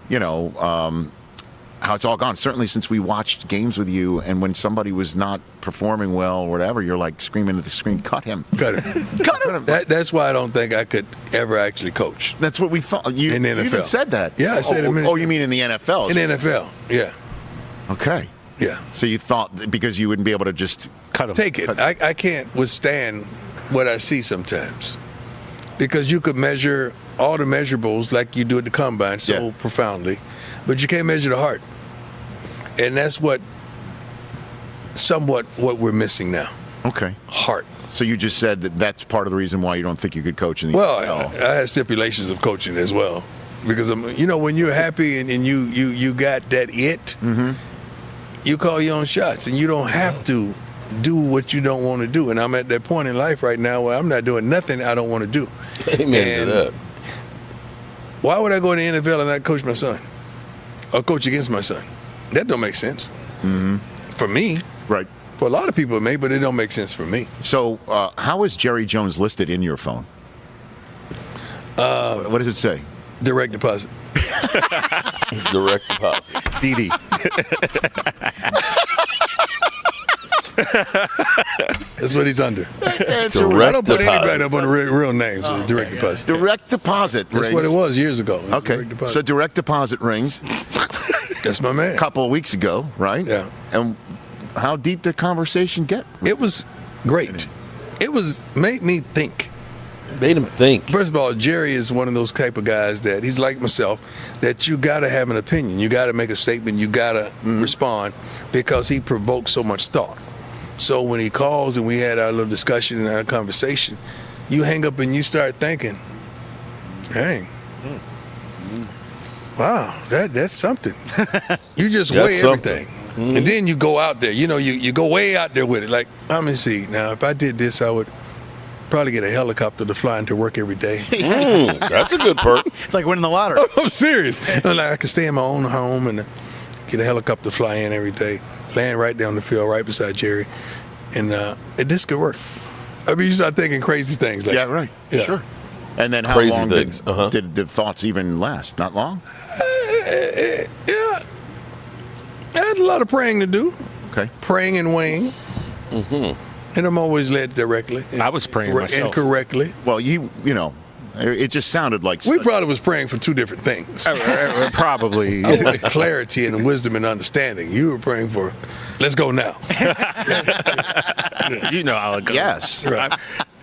how it's all gone. Certainly since we watched games with you, and when somebody was not performing well or whatever, you're like screaming at the screen, cut him. Cut him. Cut him. That's why I don't think I could ever actually coach. That's what we thought. In the NFL. You even said that. Yeah, I said it. Oh, you mean in the NFL? In the NFL, yeah. Okay. Yeah. So you thought because you wouldn't be able to just cut him. Take it. I can't withstand what I see sometimes. Because you could measure all the measurables like you do at the combine so profoundly, but you can't measure the heart. And that's somewhat what we're missing now. Okay. Heart. So you just said that's part of the reason why you don't think you could coach in the NFL. NFL. I had stipulations of coaching as well. Because, when you're happy and you got that it, you call your own shots. And you don't have to do what you don't want to do. And I'm at that point in life right now where I'm not doing nothing I don't want to do. Amen to that. Why would I go to the NFL and not coach my son? Or coach against my son? That don't make sense. For me. Right. For a lot of people it may, but it don't make sense for me. So how is Jerry Jones listed in your phone? What does it say? Direct deposit. Direct deposit. DD. That's what he's under. I don't put anybody up on the real names. So direct deposit. Direct deposit. That's what it was years ago. Okay. So direct deposit rings. That's my man. A couple of weeks ago, right? Yeah. And how deep did the conversation get? It was great. It made me think. Made him think. First of all, Jerry is one of those type of guys that he's like myself, that you got to have an opinion. You got to make a statement. You got to respond because he provokes so much thought. So when he calls and we had our little discussion and our conversation, you hang up and you start thinking, dang, wow, that's something. You just weigh everything. And then you go out there. You go way out there with it. Like, let me see. Now, if I did this, I would probably get a helicopter to fly into work every day. That's a good perk. It's like winning the lottery. I'm serious. I could stay in my own home and get a helicopter to fly in every day, land right down the field, right beside Jerry. And this could work. I mean, you start thinking crazy things. Like, Yeah, right. Yeah. Sure. And then how Crazy long things. did the thoughts even last? Not long? Yeah. I had a lot of praying to do. Okay. Praying and weighing. And I'm always led directly. I was praying myself. And correctly. Well, it just sounded like We probably was praying for two different things. Probably. I wanted clarity and wisdom and understanding. You were praying for, let's go now. You know how it goes. Yes. Right.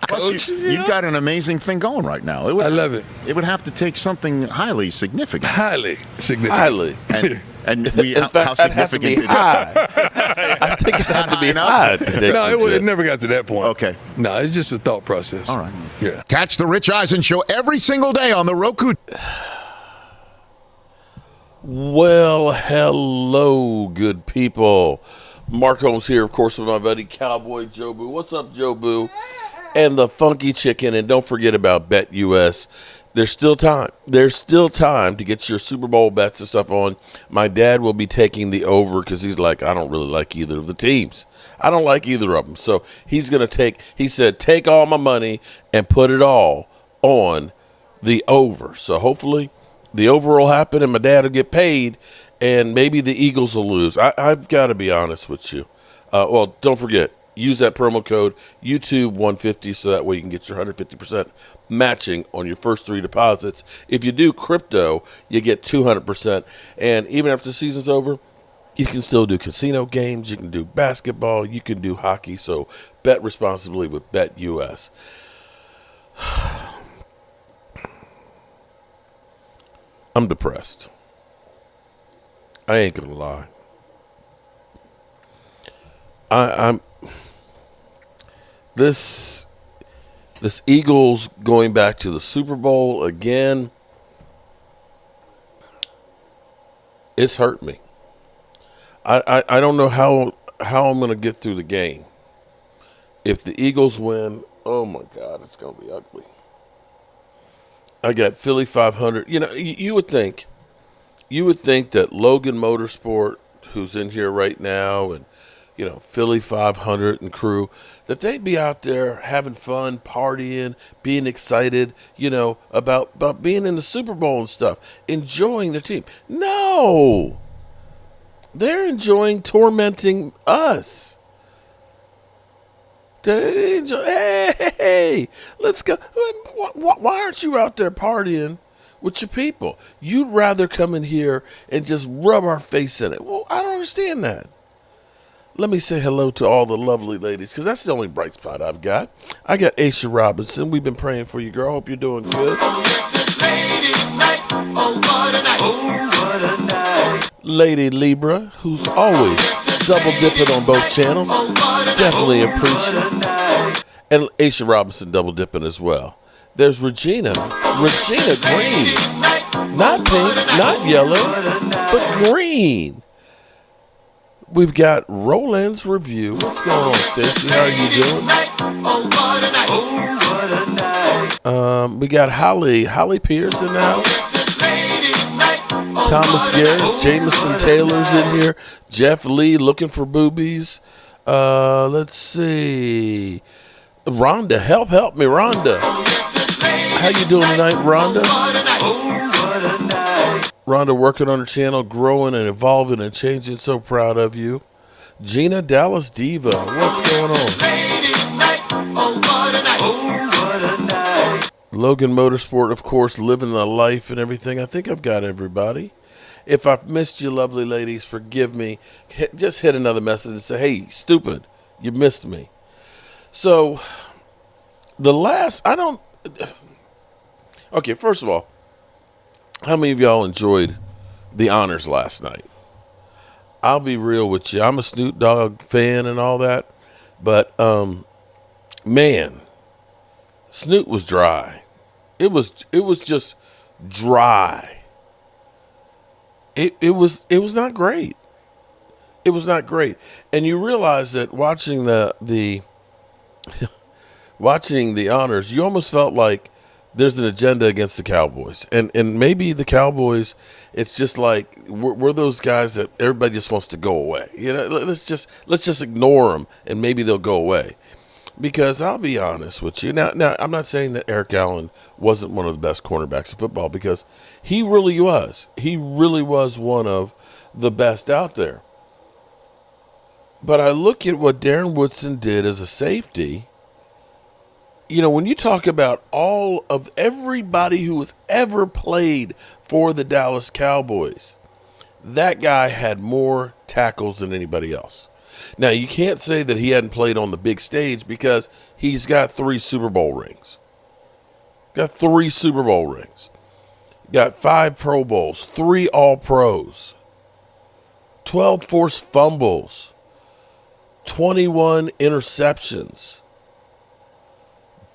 Plus, you've got an amazing thing going right now. I love it. It would have to take something highly significant. Highly significant. Highly. And In fact, how I'd have to significant be is it? high. I think it'd have to be high. No, it never got to that point. Okay. No, it's just a thought process. All right. Yeah. Catch the Rich Eisen Show every single day on the Roku. Well, hello, good people. Mark Holmes here, of course, with my buddy Cowboy Joe Boo. What's up, Joe Boo? And the Funky Chicken. And don't forget about BetUS. There's still time. There's still time to get your Super Bowl bets and stuff on. My dad will be taking the over because he's like, I don't really like either of the teams. I don't like either of them. So he's going to he said, take all my money and put it all on the over. So hopefully the over will happen and my dad will get paid and maybe the Eagles will lose. I've got to be honest with you. Well, don't forget, use that promo code YouTube150 so that way you can get your 150% matching on your first 3 deposits. If you do crypto, you get 200%. And even after the season's over, you can still do casino games. You can do basketball. You can do hockey. So bet responsibly with BetUS. I'm depressed. I ain't gonna lie. I'm this Eagles going back to the Super Bowl again. It's hurt me. I don't know how I'm gonna get through the game. If the Eagles win, oh my God, it's gonna be ugly. I got Philly 500. You know, you would think that Logan Motorsport, who's in here right now, and Philly 500 and crew, that they'd be out there having fun, partying, being excited, about being in the Super Bowl and stuff, enjoying the team. No, they're enjoying tormenting us. They enjoy, hey, let's go. Why aren't you out there partying with your people? You'd rather come in here and just rub our face in it. Well, I don't understand that. Let me say hello to all the lovely ladies, because that's the only bright spot I've got. I got Aisha Robinson. We've been praying for you, girl. Hope you're doing good. Lady Libra, who's always double dipping on both channels. Definitely appreciate it. And Aisha Robinson double dipping as well. There's Regina Green. Not pink, not yellow, but green. We've got Roland's Review. What's going on, Stacey? How are you doing? We got Holly Pearson now. Thomas Garrett, Jameson Taylor's in here. Jeff Lee looking for boobies. Let's see. Rhonda, help me, Rhonda. How you doing tonight, Rhonda? Rhonda working on her channel, growing and evolving and changing. So proud of you. Gina Dallas Diva, what's going on? Logan Motorsport, of course, living the life and everything. I think I've got everybody. If I've missed you, lovely ladies, forgive me. Just hit another message and say, hey, stupid, you missed me. So, okay, first of all, how many of y'all enjoyed the honors last night? I'll be real with you. I'm a Snoop Dogg fan and all that, but man, Snoop was dry. It was just dry. It was not great. It was not great. And you realize that watching the watching the honors, you almost felt like there's an agenda against the Cowboys. And maybe the Cowboys, it's just like we're those guys that everybody just wants to go away. Let's just ignore them and maybe they'll go away. Because I'll be honest with you. Now I'm not saying that Eric Allen wasn't one of the best cornerbacks in football, because he really was. He really was one of the best out there. But I look at what Darren Woodson did as a safety. When you talk about all of everybody who has ever played for the Dallas Cowboys, that guy had more tackles than anybody else. Now, you can't say that he hadn't played on the big stage, because he's got 3 Super Bowl rings. Got 5 Pro Bowls, 3 All-Pros, 12 forced fumbles, 21 interceptions.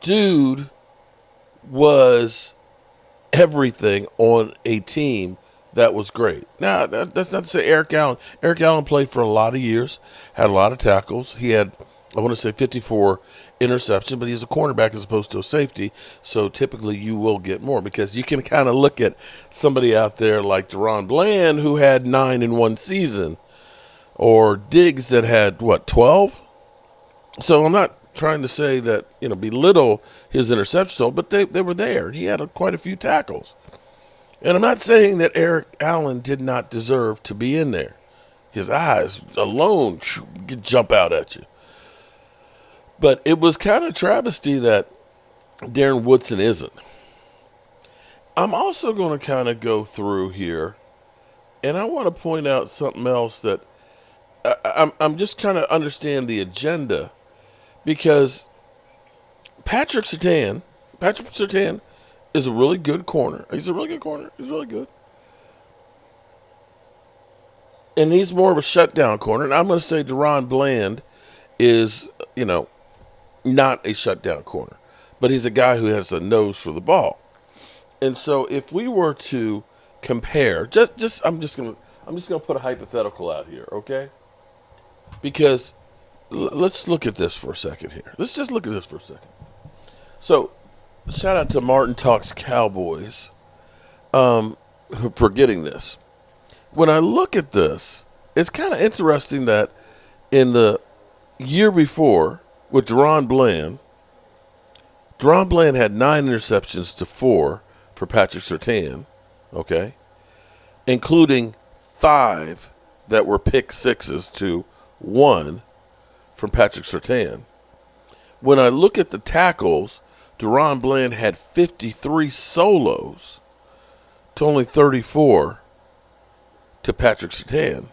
Dude was everything on a team that was great. Now, that's not to say Eric Allen. Eric Allen played for a lot of years, had a lot of tackles. He had, 54 interceptions, but he's a cornerback as opposed to a safety, so typically you will get more, because you can kind of look at somebody out there like Deron Bland, who had 9 in one season, or Diggs that had, 12? So I'm not trying to say that, belittle his interceptions, but they were there. He had quite a few tackles. And I'm not saying that Eric Allen did not deserve to be in there. His eyes alone could jump out at you. But it was kind of travesty that Darren Woodson isn't. I'm also going to kind of go through here, and I want to point out something else that I'm just kind of understand the agenda, because Patrick Surtain is a really good corner. He's a really good corner. He's really good. And he's more of a shutdown corner. And I'm going to say Deron Bland is, not a shutdown corner. But he's a guy who has a nose for the ball. And so if we were to compare, I'm just going to put a hypothetical out here, okay? Because let's look at this for a second here. Let's just look at this for a second. So, shout out to Martin Talks Cowboys for getting this. When I look at this, it's kind of interesting that in the year before with Deron Bland had 9 interceptions to 4 for Patrick Surtain, okay, including 5 that were pick sixes to 1 from Patrick Surtain. When I look at the tackles, Deron Bland had 53 solos to only 34 to Patrick Surtain.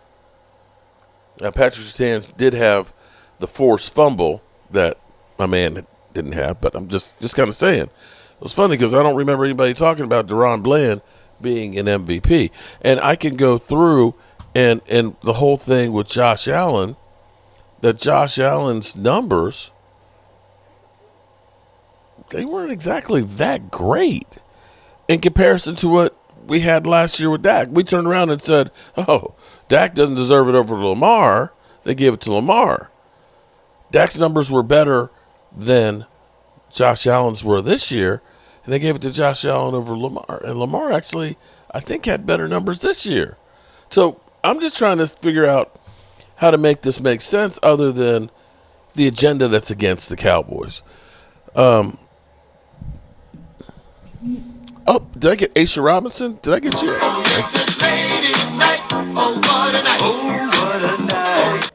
Now, Patrick Surtain did have the forced fumble that my man didn't have, but I'm just kind of saying. It was funny because I don't remember anybody talking about Deron Bland being an MVP. And I can go through and the whole thing with Josh Allen, that Josh Allen's numbers, they weren't exactly that great in comparison to what we had last year with Dak. We turned around and said, oh, Dak doesn't deserve it over Lamar. They gave it to Lamar. Dak's numbers were better than Josh Allen's were this year, and they gave it to Josh Allen over Lamar. And Lamar actually, I think, had better numbers this year. So I'm just trying to figure out how to make this make sense other than the agenda that's against the Cowboys. Oh, did I get Aisha Robinson? Did I get you?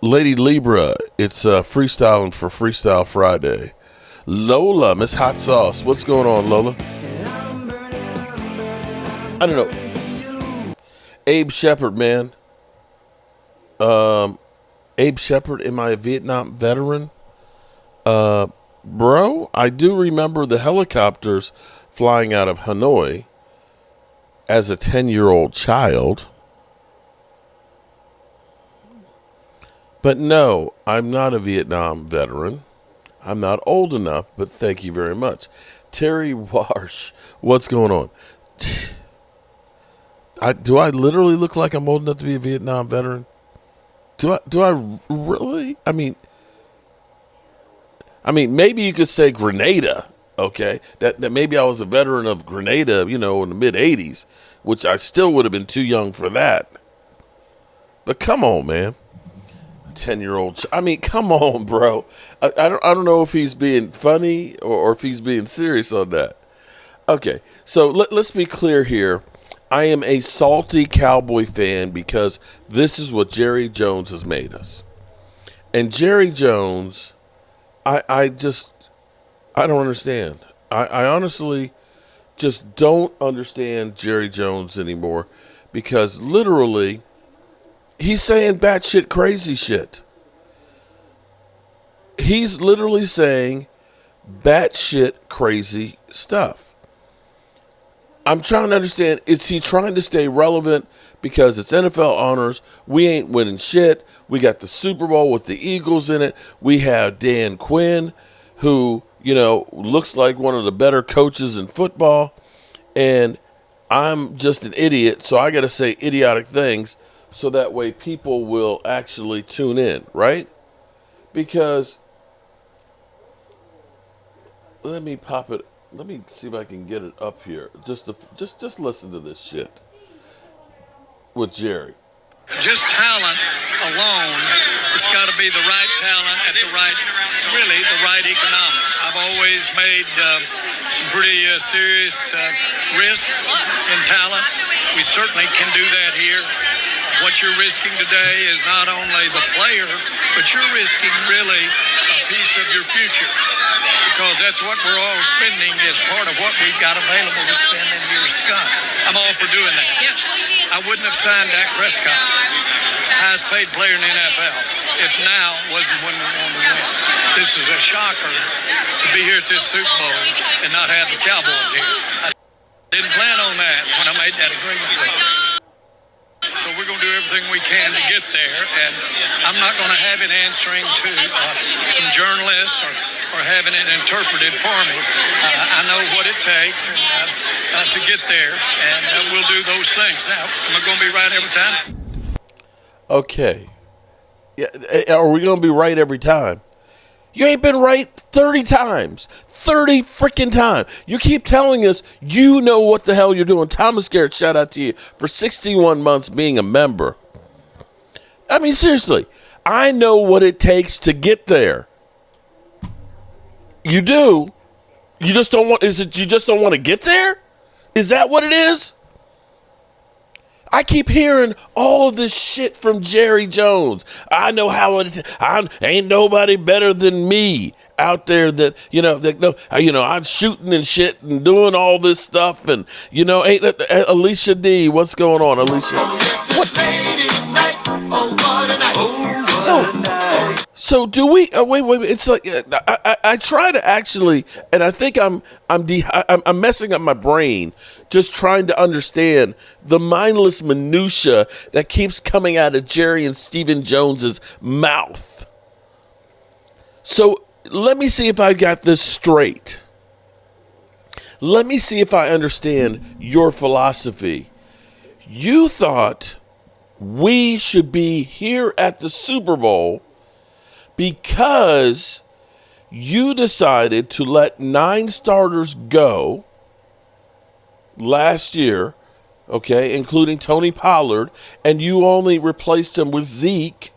Lady Libra, it's freestyling for Freestyle Friday. Lola, Miss Hot Sauce. What's going on, Lola? I don't know. Abe Shepard, man. Abe Shepard, am I a Vietnam veteran? Bro, I do remember the helicopters flying out of Hanoi as a 10-year-old child. But no, I'm not a Vietnam veteran. I'm not old enough, but thank you very much. Terry Wash, what's going on? Do I literally look like I'm old enough to be a Vietnam veteran? Do I really? I mean, maybe you could say Grenada, okay? That maybe I was a veteran of Grenada, in the mid-'80s, which I still would have been too young for that. But come on, man. 10-year-old. Come on, bro. I don't know if he's being funny or if he's being serious on that. Okay, so let's be clear here. I am a salty Cowboy fan because this is what Jerry Jones has made us. And Jerry Jones, I don't understand. I honestly just don't understand Jerry Jones anymore because literally he's saying batshit crazy shit. He's literally saying batshit crazy stuff. I'm trying to understand, is he trying to stay relevant because it's NFL honors? We ain't winning shit. We got the Super Bowl with the Eagles in it. We have Dan Quinn, who, looks like one of the better coaches in football. And I'm just an idiot, so I got to say idiotic things so that way people will actually tune in, right? Because, let me pop it. Let me see if I can get it up here. Just listen to this shit with Jerry. Just talent alone, it's got to be the right talent at the right economics. I've always made some pretty serious risk in talent. We certainly can do that here. What you're risking today is not only the player, but you're risking really a piece of your future. Because that's what we're all spending as part of what we've got available to spend in years to come. I'm all for doing that. I wouldn't have signed Dak Prescott, highest paid player in the NFL, if now wasn't when we wanted to win. This is a shocker to be here at this Super Bowl and not have the Cowboys here. I didn't plan on that when I made that agreement with them. So we're going to do everything we can to get there, and I'm not going to have it answering to some journalists or having it interpreted for me. I know what it takes to get there, and we'll do those things. Now, am I going to be right every time? Okay. Yeah, are we going to be right every time? You ain't been right 30 times. 30 freaking times. You keep telling us you know what the hell you're doing. Thomas Garrett, shout out to you for 61 months being a member. Seriously. I know what it takes to get there. You do. You just don't want, is it you just don't want to get there? Is that what it is? I keep hearing all of this shit from Jerry Jones. I know how it. Ain't nobody better than me out there. I'm shooting and shit and doing all this stuff. And ain't that Alicia D? What's going on, Alicia? What? So do we? Wait. It's like I try to actually, and I think I'm messing up my brain just trying to understand the mindless minutia that keeps coming out of Jerry and Stephen Jones's mouth. So let me see if I got this straight. Let me see if I understand your philosophy. You thought we should be here at the Super Bowl because you decided to let 9 starters go last year, okay, including Tony Pollard, and you only replaced him with Zeke,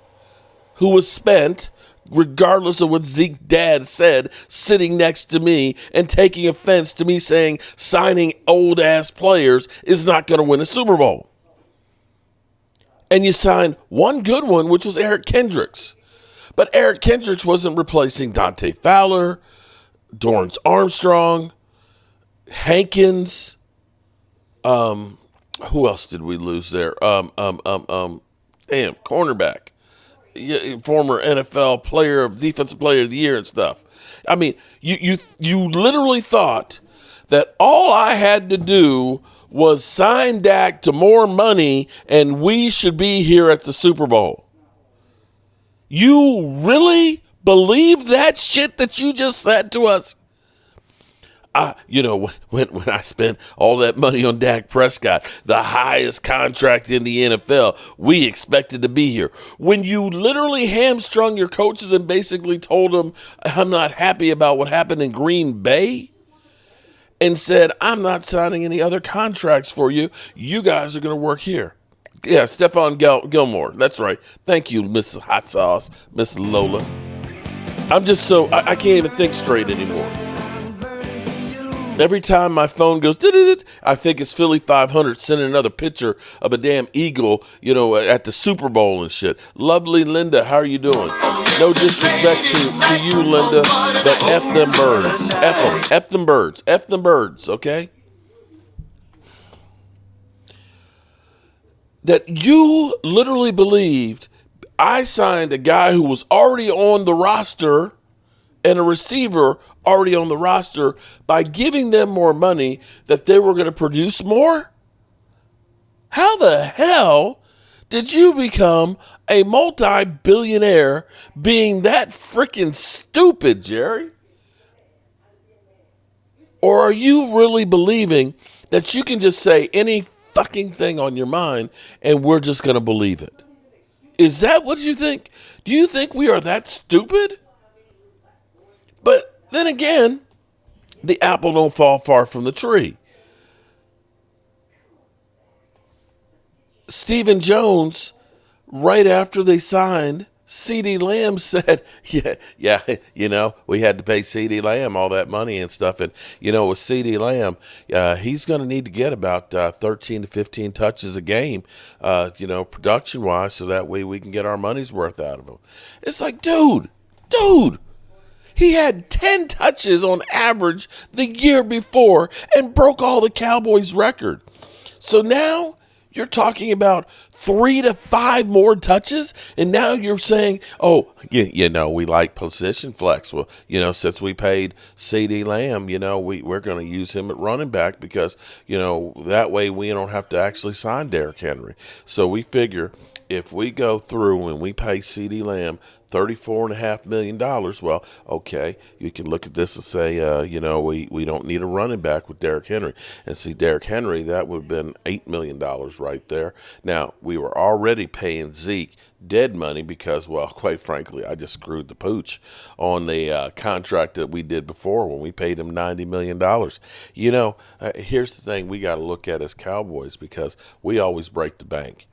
who was spent, regardless of what Zeke's dad said, sitting next to me and taking offense to me saying signing old-ass players is not going to win a Super Bowl. And you signed one good one, which was Eric Kendricks. But Eric Kendricks wasn't replacing Dante Fowler, Dorrance Armstrong, Hankins. Who else did we lose there? Cornerback, former NFL player of Defensive Player of the Year and stuff. I mean, you literally thought that all I had to do was sign Dak to more money and we should be here at the Super Bowl. You really believe that shit that you just said to us? When I spent all that money on Dak Prescott, the highest contract in the NFL, we expected to be here. When you literally hamstrung your coaches and basically told them, I'm not happy about what happened in Green Bay, and said, I'm not signing any other contracts for you. You guys are going to work here. Yeah, Stephon Gilmore. That's right. Thank you, Miss Hot Sauce, Miss Lola. I'm just I can't even think straight anymore. Every time my phone goes, I think it's Philly 500 sending another picture of a damn eagle, at the Super Bowl and shit. Lovely Linda, how are you doing? No disrespect to you, Linda, but F them birds. F them. F them birds. F them birds, okay? That you literally believed I signed a guy who was already on the roster and a receiver already on the roster by giving them more money that they were going to produce more? How the hell did you become a multi-billionaire being that freaking stupid, Jerry? Or are you really believing that you can just say any fucking thing on your mind and we're just going to believe it? Is that what you think? Do you think we are that stupid? But then again, the apple don't fall far from the tree. Stephen Jones, right after they signed, CeeDee Lamb said, yeah, we had to pay CeeDee Lamb all that money and stuff. And, with CeeDee Lamb, he's going to need to get about 13 to 15 touches a game, production-wise, so that way we can get our money's worth out of him. It's like, dude, he had 10 touches on average the year before and broke all the Cowboys' record. So now you're talking about 3 to 5 more touches, and now you're saying, we like position flex. Well, since we paid CeeDee Lamb, we're going to use him at running back because, that way we don't have to actually sign Derrick Henry. So we figure if we go through and we pay CeeDee Lamb $34.5 million, well, okay, you can look at this and say, we don't need a running back with Derrick Henry. And see, Derrick Henry, that would have been $8 million right there. Now, we were already paying Zeke dead money because, well, quite frankly, I just screwed the pooch on the contract that we did before when we paid him $90 million. Here's the thing we got to look at as Cowboys because we always break the bank.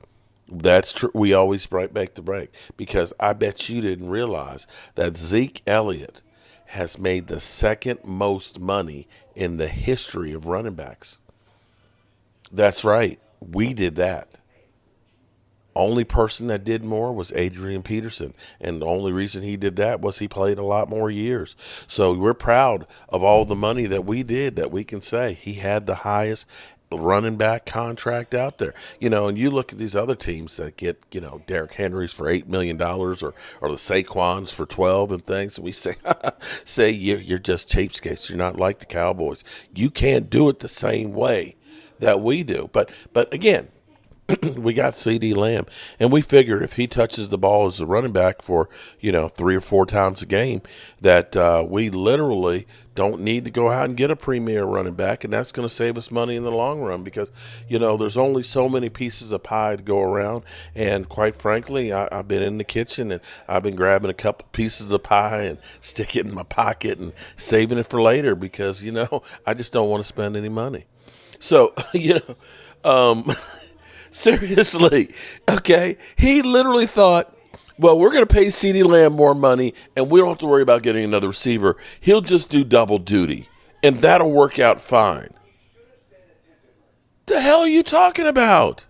That's true. We always make the break because I bet you didn't realize that Zeke Elliott has made the second most money in the history of running backs. That's right. We did that. Only person that did more was Adrian Peterson. And the only reason he did that was he played a lot more years. So we're proud of all the money that we did, that we can say he had the highest running back contract out there. And you look at these other teams that get, Derrick Henry's for $8 million or the Saquons for 12 and things. And we say, you're just cheapskates. You're not like the Cowboys. You can't do it the same way that we do. But again, we got CeeDee Lamb, and we figured if he touches the ball as a running back for, 3 or 4 times a game, that we literally don't need to go out and get a premier running back, and that's going to save us money in the long run because, there's only so many pieces of pie to go around, and quite frankly, I've been in the kitchen, and I've been grabbing a couple pieces of pie and stick it in my pocket and saving it for later because, I just don't want to spend any money. So, seriously, okay? He literally thought, well, we're going to pay CeeDee Lamb more money, and we don't have to worry about getting another receiver. He'll just do double duty, and that'll work out fine. The hell are you talking about?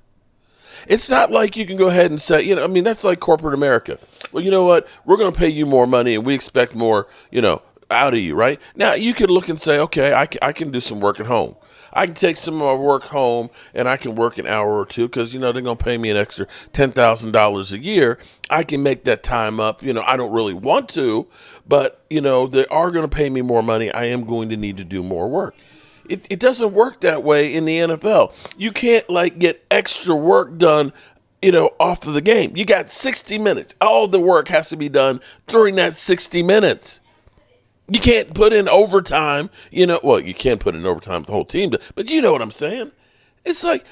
It's not like you can go ahead and say, that's like corporate America. Well, you know what? We're going to pay you more money, and we expect more, out of you, right? Now, you could look and say, okay, I can do some work at home. I can take some of my work home and I can work an hour or two because, they're going to pay me an extra $10,000 a year. I can make that time up. I don't really want to, but, they are going to pay me more money. I am going to need to do more work. It doesn't work that way in the NFL. You can't, get extra work done, off of the game. You got 60 minutes. All the work has to be done during that 60 minutes. You can't put in overtime, well, you can put in overtime with the whole team, but you know what I'm saying? It's like,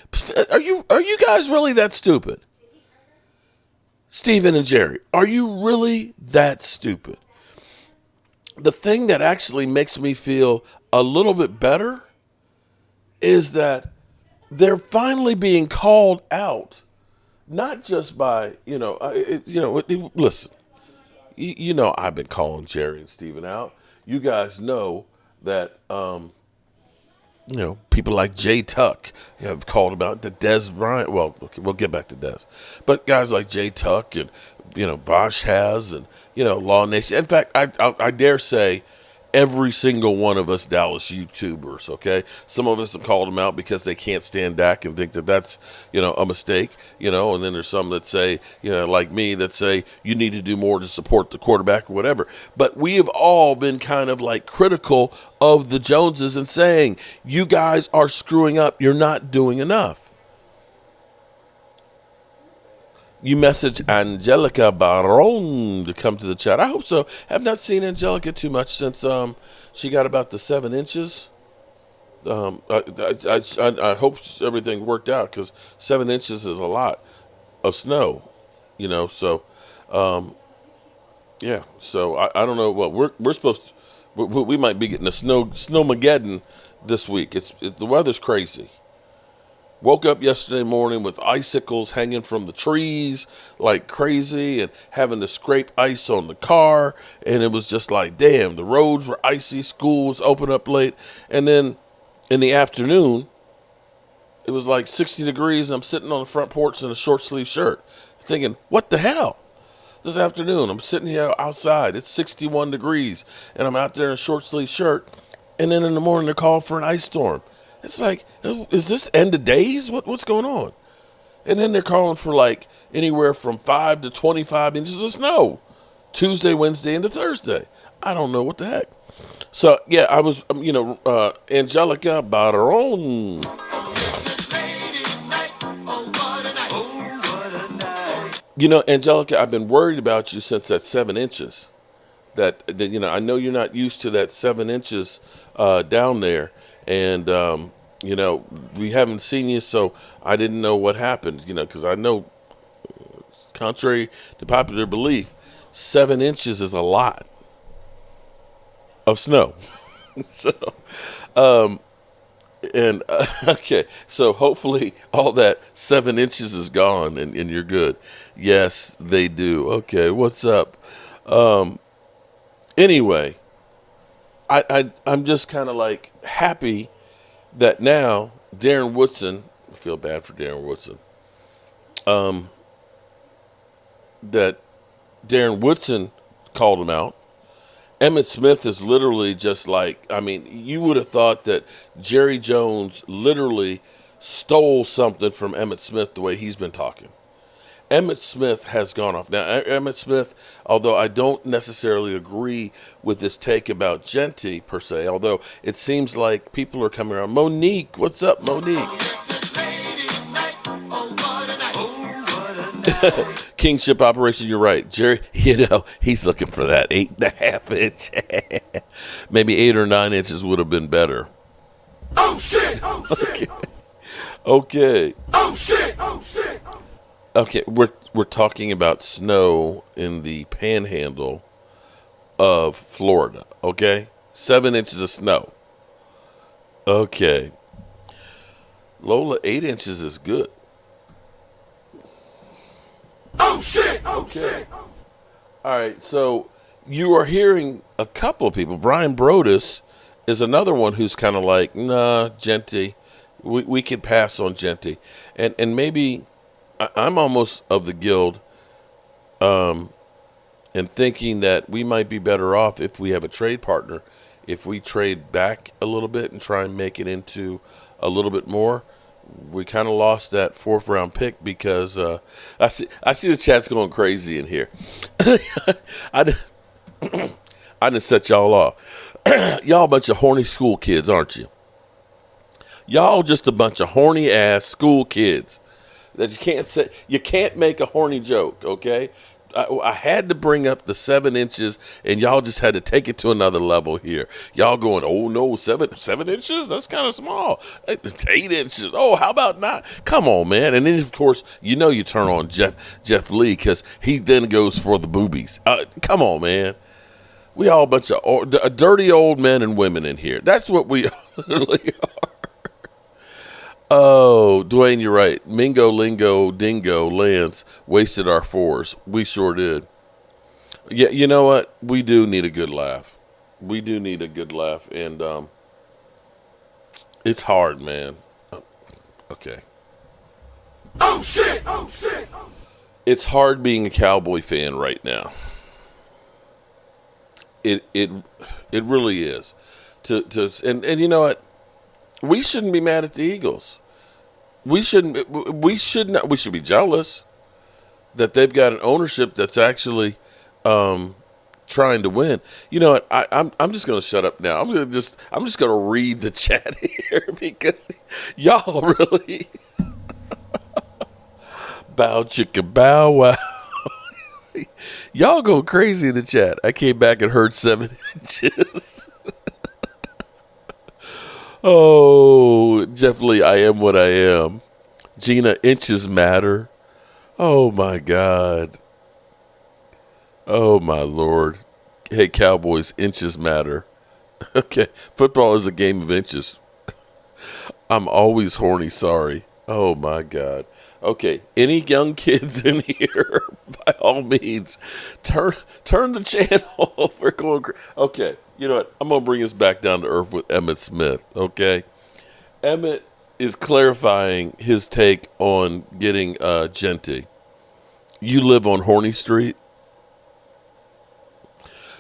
are you guys really that stupid? Steven and Jerry, are you really that stupid? The thing that actually makes me feel a little bit better is that they're finally being called out, not just by, listen, I've been calling Jerry and Steven out. You guys know that, people like Jay Tuck have called about the Dez Bryant. Well, okay, we'll get back to Dez. But guys like Jay Tuck and, Vosh has and, Law Nation. In fact, I dare say every single one of us Dallas YouTubers, okay? Some of us have called them out because they can't stand Dak and think that that's, a mistake, and then there's some that say, like me, that say you need to do more to support the quarterback or whatever. But we have all been kind of critical of the Joneses and saying, you guys are screwing up. You're not doing enough. You message Angelica Baron to come to the chat. I hope so. Have not seen Angelica too much since she got about the 7 inches. I hope everything worked out because 7 inches is a lot of snow, So, yeah. So I don't know what we're supposed to. We might be getting a snowmageddon this week. The weather's crazy. Woke up yesterday morning with icicles hanging from the trees like crazy and having to scrape ice on the car. And it was just like, damn, the roads were icy. School was open up late. And then in the afternoon, it was like 60 degrees. And I'm sitting on the front porch in a short sleeve shirt thinking, what the hell? This afternoon, I'm sitting here outside. It's 61 degrees. And I'm out there in a short sleeve shirt. And then in the morning, they're calling for an ice storm. It's like, is this end of days? What's going on? And then they're calling for anywhere from 5 to 25 inches of snow. Tuesday, Wednesday, into Thursday. I don't know what the heck. So, yeah, I was, Angelica Baron. Angelica, I've been worried about you since that 7 inches. That I know you're not used to that 7 inches down there. And, we haven't seen you, so I didn't know what happened, because I know, contrary to popular belief, 7 inches is a lot of snow. So, And okay, so hopefully all that 7 inches is gone and you're good. Yes, they do. Okay, what's up? Anyway, I'm just kind of like happy that now Darren Woodson, I feel bad for Darren Woodson, that Darren Woodson called him out. Emmitt Smith is literally just like, I mean, you would have thought that Jerry Jones literally stole something from Emmitt Smith the way he's been talking. Emmitt Smith has gone off. Now, Emmitt Smith, although I don't necessarily agree with this take about Genty per se, although it seems like people are coming around. Monique, what's up, Monique? Kingship operation, you're right. Jerry, he's looking for that 8.5 inch. Maybe 8 or 9 inches would have been better. Oh, shit! Okay. Oh, shit! Oh, shit! Okay, we're talking about snow in the panhandle of Florida, okay? 7 inches of snow. Okay. Lola, 8 inches is good. Oh, shit! Oh, Okay. shit! All right, so you are hearing a couple of people. Brian Brodus is another one who's kind of like, nah, Genty. We could pass on Genty. And maybe I'm almost of the guild and thinking that we might be better off if we have a trade partner, if we trade back a little bit and try and make it into a little bit more. We kind of lost that 4th round pick because I see the chat's going crazy in here. I didn't set y'all off. Y'all a bunch of horny school kids, aren't you? Y'all just a bunch of horny ass school kids that you can't make a horny joke, okay? I had to bring up the 7 inches, and y'all just had to take it to another level here. Y'all going, oh no, 7 inches? That's kind of small. 8 inches. Oh, how about not? Come on, man. And then of course, you turn on Jeff Lee because he then goes for the boobies. Come on, man. We all a bunch of dirty old men and women in here. That's what we really are. Oh, Dwayne, you're right. Mingo, Lingo, Dingo, Lance wasted our 4s. We sure did. Yeah, you know what? We do need a good laugh. We do need a good laugh, and it's hard, man. Okay. Oh, shit! Oh, shit! It's hard being a Cowboy fan right now. It really is. And you know what? We shouldn't be mad at the Eagles. We should be jealous that they've got an ownership that's actually trying to win. You know what? I'm just going to shut up now. I'm just going to read the chat here because y'all really bow chicka bow wow. Y'all go crazy in the chat. I came back and heard 7 inches. Oh, Jeff Lee, I am what I am. Gina, inches matter. Oh, my God. Oh, my Lord. Hey, Cowboys, inches matter. Okay, football is a game of inches. I'm always horny, sorry. Oh, my God. Okay, any young kids in here, by all means, turn the channel. We're going okay, you know what? I'm going to bring us back down to earth with Emmitt Smith, okay? Emmitt is clarifying his take on getting Genty. You live on Horny Street?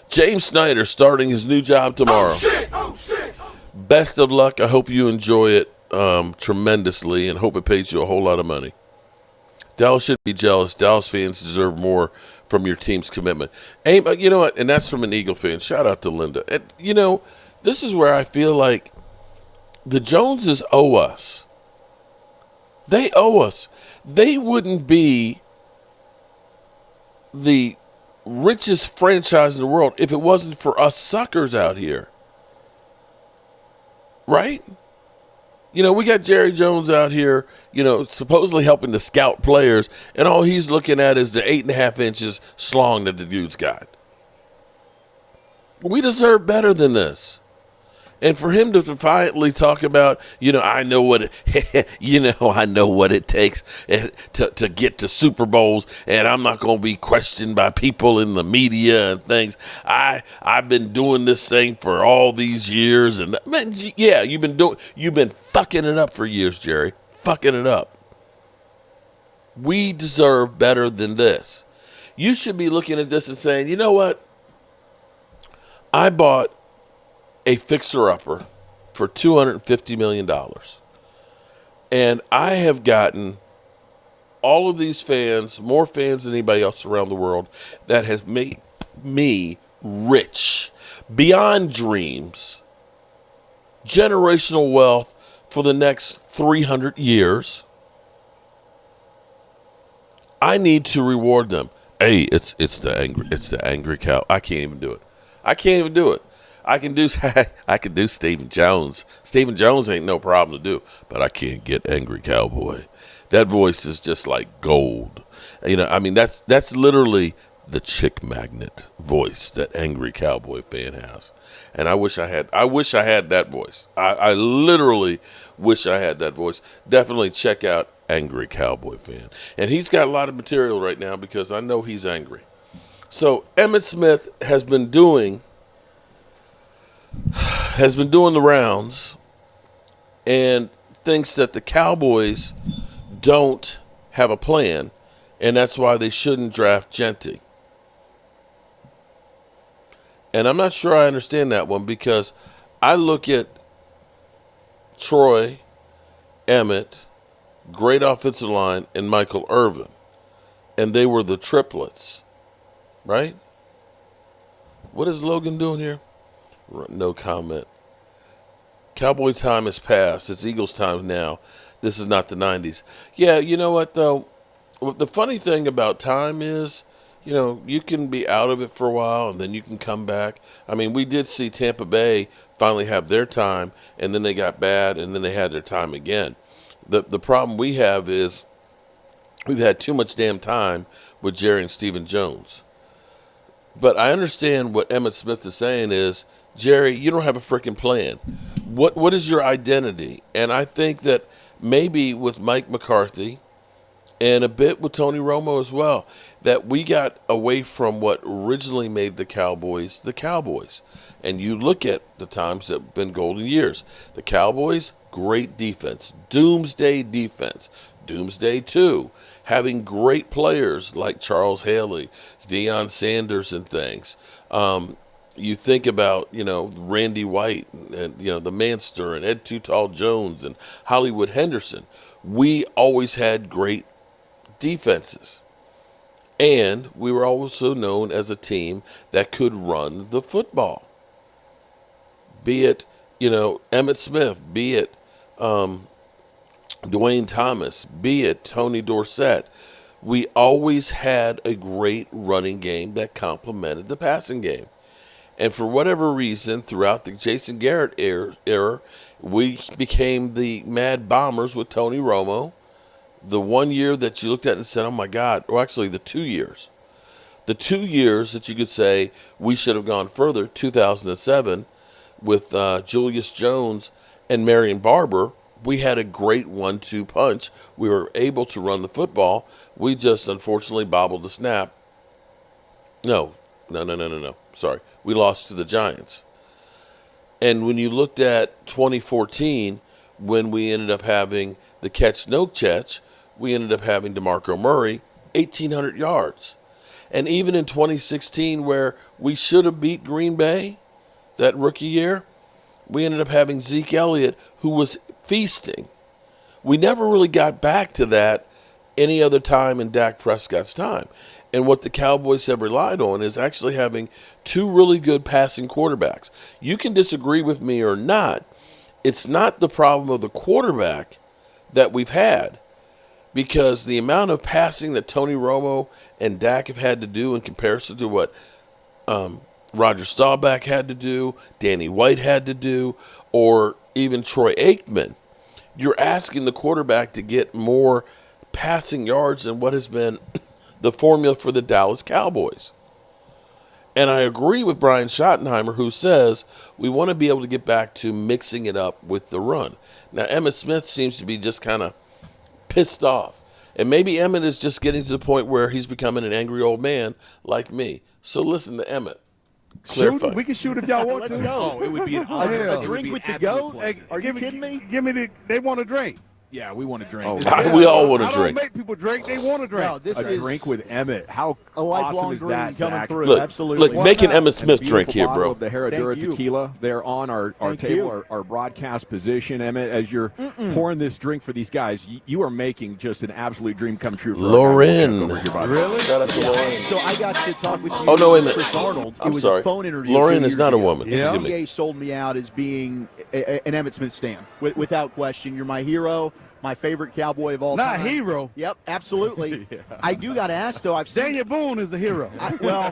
James Snyder starting his new job tomorrow. Oh, shit! Oh, shit! Best of luck. I hope you enjoy it tremendously and hope it pays you a whole lot of money. Dallas should be jealous. Dallas fans deserve more from your team's commitment. Aim, you know what? And that's from an Eagle fan. Shout out to Linda. And, you know, this is where I feel like the Joneses owe us. They owe us. They wouldn't be the richest franchise in the world if it wasn't for us suckers out here. Right? You know, we got Jerry Jones out here, you know, supposedly helping to scout players, and all he's looking at is the 8.5 inches slong that the dude's got. We deserve better than this. And for him to defiantly talk about, I know what I know what it takes to get to Super Bowls, and I'm not going to be questioned by people in the media and things. I've been doing this thing for all these years, and man, yeah, you've been fucking it up for years, Jerry, fucking it up. We deserve better than this. You should be looking at this and saying, you know what? I bought a fixer-upper for $250 million. And I have gotten all of these fans, more fans than anybody else around the world, that has made me rich, beyond dreams, generational wealth for the next 300 years. I need to reward them. Hey, it's the angry cow. I can't even do it. I can do Stephen Jones. Stephen Jones ain't no problem to do, but I can't get Angry Cowboy. That voice is just like gold. That's literally the chick magnet voice that Angry Cowboy fan has. And I wish I had that voice. I literally wish I had that voice. Definitely check out Angry Cowboy fan. And he's got a lot of material right now because I know he's angry. So Emmitt Smith has been doing the rounds and thinks that the Cowboys don't have a plan, and that's why they shouldn't draft Genty. And I'm not sure I understand that one, because I look at Troy, Emmitt, great offensive line, and Michael Irvin, and they were the triplets, right? What is Logan doing here? No comment. Cowboy time has passed. It's Eagles time now. This is not the 90s. Yeah, you know what, though? The funny thing about time is, you can be out of it for a while and then you can come back. I mean, we did see Tampa Bay finally have their time, and then they got bad, and then they had their time again. The problem we have is we've had too much damn time with Jerry and Stephen Jones. But I understand what Emmitt Smith is saying is, Jerry, you don't have a freaking plan. What is your identity? And I think that maybe with Mike McCarthy and a bit with Tony Romo as well, that we got away from what originally made the Cowboys. And you look at the times that have been golden years. The Cowboys, great defense. Doomsday defense. Doomsday 2. Having great players like Charles Haley, Deion Sanders and things. You think about, Randy White and, the Manster and Ed Too Tall Jones and Hollywood Henderson. We always had great defenses. And we were also known as a team that could run the football. Be it, Emmitt Smith, be it Dwayne Thomas, be it Tony Dorsett. We always had a great running game that complemented the passing game. And for whatever reason, throughout the Jason Garrett era, we became the Mad Bombers with Tony Romo. The 1 year that you looked at and said, oh my God, or actually the 2 years. The 2 years that you could say we should have gone further, 2007, with Julius Jones and Marion Barber, we had a great 1-2 punch. We were able to run the football. We just unfortunately bobbled the snap. No. Sorry. We lost to the Giants. And when you looked at 2014, when we ended up having the catch no catch, we ended up having DeMarco Murray, 1,800 yards. And even in 2016, where we should have beat Green Bay that rookie year, we ended up having Zeke Elliott, who was feasting. We never really got back to that any other time in Dak Prescott's time. And what the Cowboys have relied on is actually having two really good passing quarterbacks. You can disagree with me or not. It's not the problem of the quarterback that we've had, because the amount of passing that Tony Romo and Dak have had to do in comparison to what Roger Staubach had to do, Danny White had to do, or even Troy Aikman, you're asking the quarterback to get more passing yards than what has been the formula for the Dallas Cowboys. And I agree with Brian Schottenheimer, who says we want to be able to get back to mixing it up with the run. Now, Emmitt Smith seems to be just kind of pissed off. And maybe Emmitt is just getting to the point where he's becoming an angry old man like me. So listen to Emmitt. Shoot, we can shoot if y'all want Let's to. go. Oh, it would be an honor. hell. A drink with the absolute goat? pleasure. Are you kidding me? Give me they want to drink. Yeah, we want to drink. Oh, This We all want to I drink. don't make people drink. They want to drink. No, this a is drink with Emmitt. How a lifelong awesome is dream that, coming Zach? through. Look, Absolutely. look, make an not? Emmitt Smith And a drink beautiful here, bottle bro. Of the Herradura Thank you. tequila there on our Thank table, you. our broadcast position, Emmitt. As you're pouring this drink for these guys, you are making just an absolute dream come true for Lauren. our guy over here, by the way. Really? Shout out to Lauren. So I got to talk with you. Oh, no, wait a minute. Chris Arnold. I'm it was sorry. a phone interview. Lauren 2 is years not a ago. woman. Yeah. Forgive me. CA sold me out as being an Emmitt Smith stan, without question. You're my hero, my favorite Cowboy of all Not time. hero. Yep, absolutely. I do got to ask though. I've seen. Daniel Boone is a hero. No,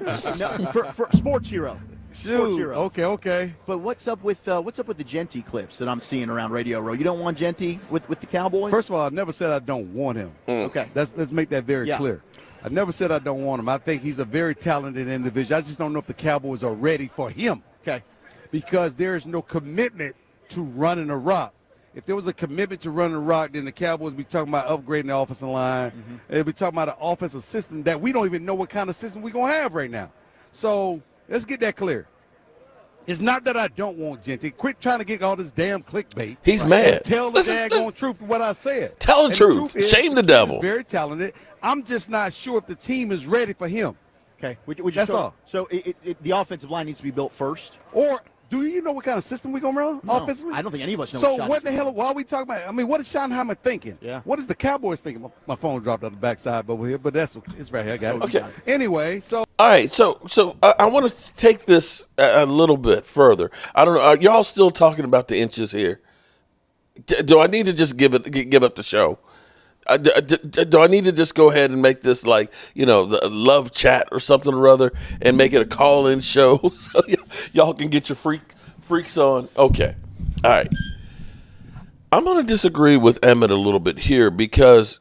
for sports hero. Sports Shoot. hero. Okay. But what's up with the Genty clips that I'm seeing around Radio Row? You don't want Genty with the Cowboys? First of all, I never said I don't want him. Okay. Let's make that very Yeah. clear. I never said I don't want him. I think he's a very talented individual. I just don't know if the Cowboys are ready for him Okay. because there is no commitment to running a rock. If there was a commitment to running a rock, then the Cowboys be talking about upgrading the offensive line. They'd be talking about an offensive system that we don't even know what kind of system we're going to have right now. So let's get that clear. It's not that I don't want Genty. Quit trying to get all this damn clickbait. He's mad. And tell the Listen, daggone truth of what I said. Tell the And truth. is, Shame the kid devil. is very talented. I'm just not sure if the team is ready for him. Okay. That's all. So the offensive line needs to be built first. Or do you know what kind of system we're going to run No, offensively? I don't think any of us know. So what what the hell? Why are we talking about? I mean, what is Schottenheimer thinking? Yeah. What is the Cowboys thinking? My phone dropped on the backside over here, but it's right here. I got it. Okay. Anyway, so All right, so I want to take this a little bit further. I don't know. Are y'all still talking about the inches here? Do I need to just give up the show? Do I need to just go ahead and make this like, the love chat or something or other and make it a call-in show so y'all can get your freaks on? Okay. All right. I'm going to disagree with Emmitt a little bit here because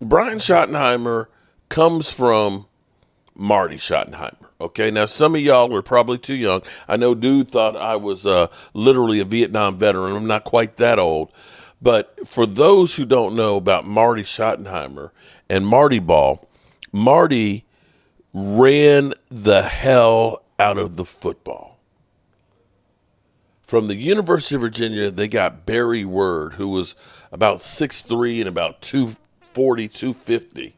Brian Schottenheimer comes from Marty Schottenheimer. Okay, now some of y'all are probably too young. I know dude thought I was literally a Vietnam veteran. I'm not quite that old. But for those who don't know about Marty Schottenheimer and Marty Ball, Marty ran the hell out of the football. From the University of Virginia, they got Barry Word, who was about 6'3" and about 240, 250.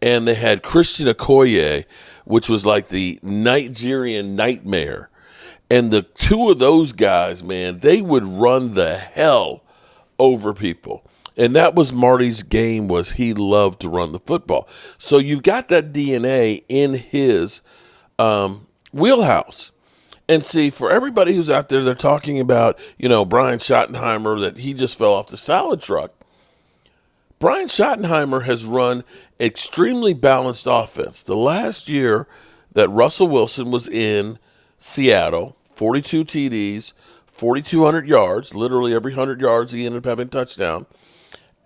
And they had Christian Okoye, which was like the Nigerian nightmare. And the two of those guys, man, they would run the hell over people. And that was Marty's game, was he loved to run the football. So you've got that DNA in his wheelhouse. And see, for everybody who's out there, they're talking about, Brian Schottenheimer, that he just fell off the salad truck. Brian Schottenheimer has run extremely balanced offense. The last year that Russell Wilson was in Seattle, 42 TDs, 4,200 yards, literally every 100 yards he ended up having a touchdown,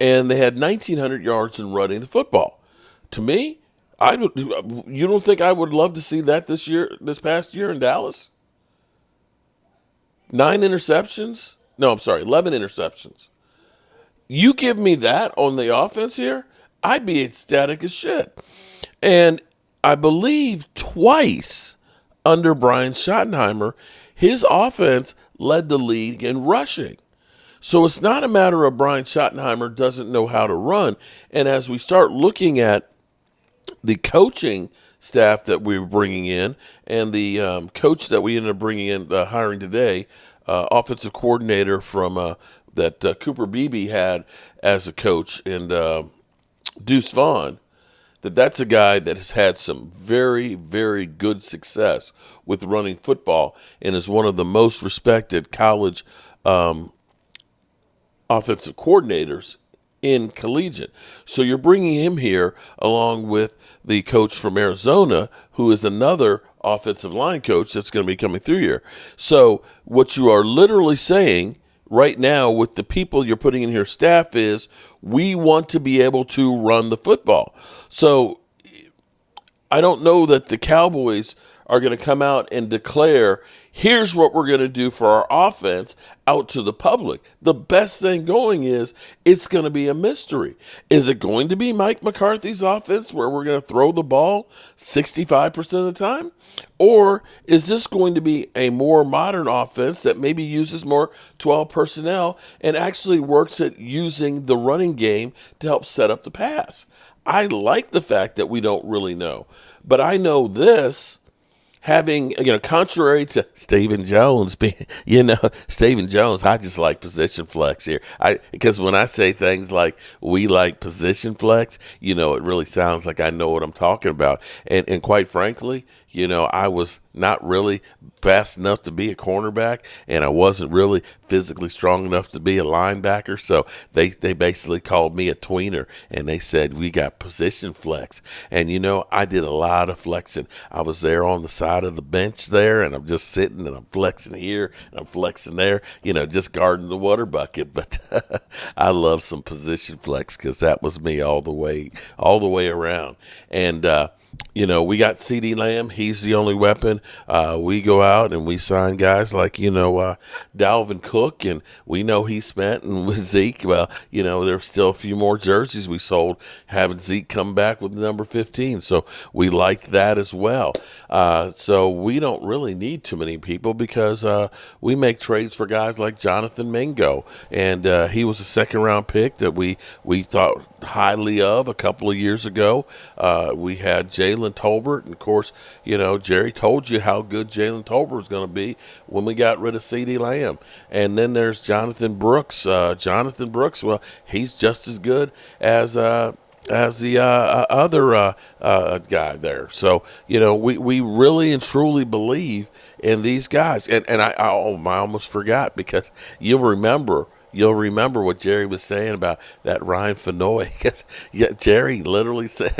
and they had 1,900 yards in running the football. To me, you don't think I would love to see that this past year in Dallas? 11 interceptions. You give me that on the offense here, I'd be ecstatic as shit. And I believe twice under Brian Schottenheimer, his offense led the league in rushing. So it's not a matter of Brian Schottenheimer doesn't know how to run. And as we start looking at the coaching staff that we're bringing in and the coach that we ended up bringing in, hiring today, offensive coordinator from that Cooper Beebe had as a coach, and Deuce Vaughn, that's a guy that has had some very, very good success with running football and is one of the most respected college offensive coordinators in collegiate. So you're bringing him here along with the coach from Arizona, who is another offensive line coach that's going to be coming through here. So what you are literally saying right now with the people you're putting in here, staff, is we want to be able to run the football. So I don't know that the Cowboys are going to come out and declare, here's what we're going to do for our offense out to the public. The best thing going is it's going to be a mystery. Is it going to be Mike McCarthy's offense where we're going to throw the ball 65% of the time? Or is this going to be a more modern offense that maybe uses more 12 personnel and actually works at using the running game to help set up the pass? I like the fact that we don't really know. But I know this, having, contrary to Stephen Jones, Stephen Jones, I just like position flex here. Because when I say things like we like position flex, it really sounds like I know what I'm talking about. And quite frankly, I was not really fast enough to be a cornerback, and I wasn't really physically strong enough to be a linebacker. So they basically called me a tweener, and they said, we got position flex. And, I did a lot of flexing. I was there on the side of the bench there, and I'm just sitting, and I'm flexing here, and I'm flexing there, just guarding the water bucket. But I love some position flex because that was me all the way around. And, we got CeeDee Lamb. He's the only weapon. We go out and we sign guys like, Dalvin Cook, and we know he spent. And with Zeke, well, there's still a few more jerseys we sold, having Zeke come back with number 15. So we liked that as well. So we don't really need too many people because we make trades for guys like Jonathan Mingo. And he was a second-round pick that we thought highly of a couple of years ago. We had Jalen Tolbert, and of course, Jerry told you how good Jalen Tolbert was going to be when we got rid of CeeDee Lamb. And then there's Jonathan Brooks. Jonathan Brooks, well, he's just as good as the other guy there. So, we really and truly believe in these guys. And I almost forgot, because you'll remember what Jerry was saying about that Ryan Fenoy. Yeah, Jerry literally said,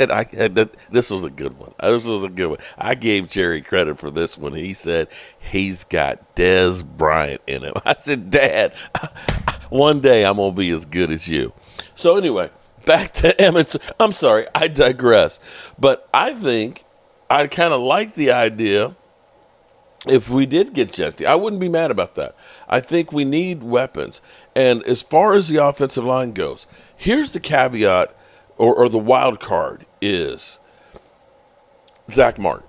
this was a good one. I gave Jerry credit for this one. He said he's got Dez Bryant in him. I said, Dad, one day I'm going to be as good as you. So anyway, back to Emmitt. I'm sorry, I digress. But I think I kind of like the idea. If we did get Genty, I wouldn't be mad about that. I think we need weapons. And as far as the offensive line goes, here's the caveat or the wild card is Zach Martin.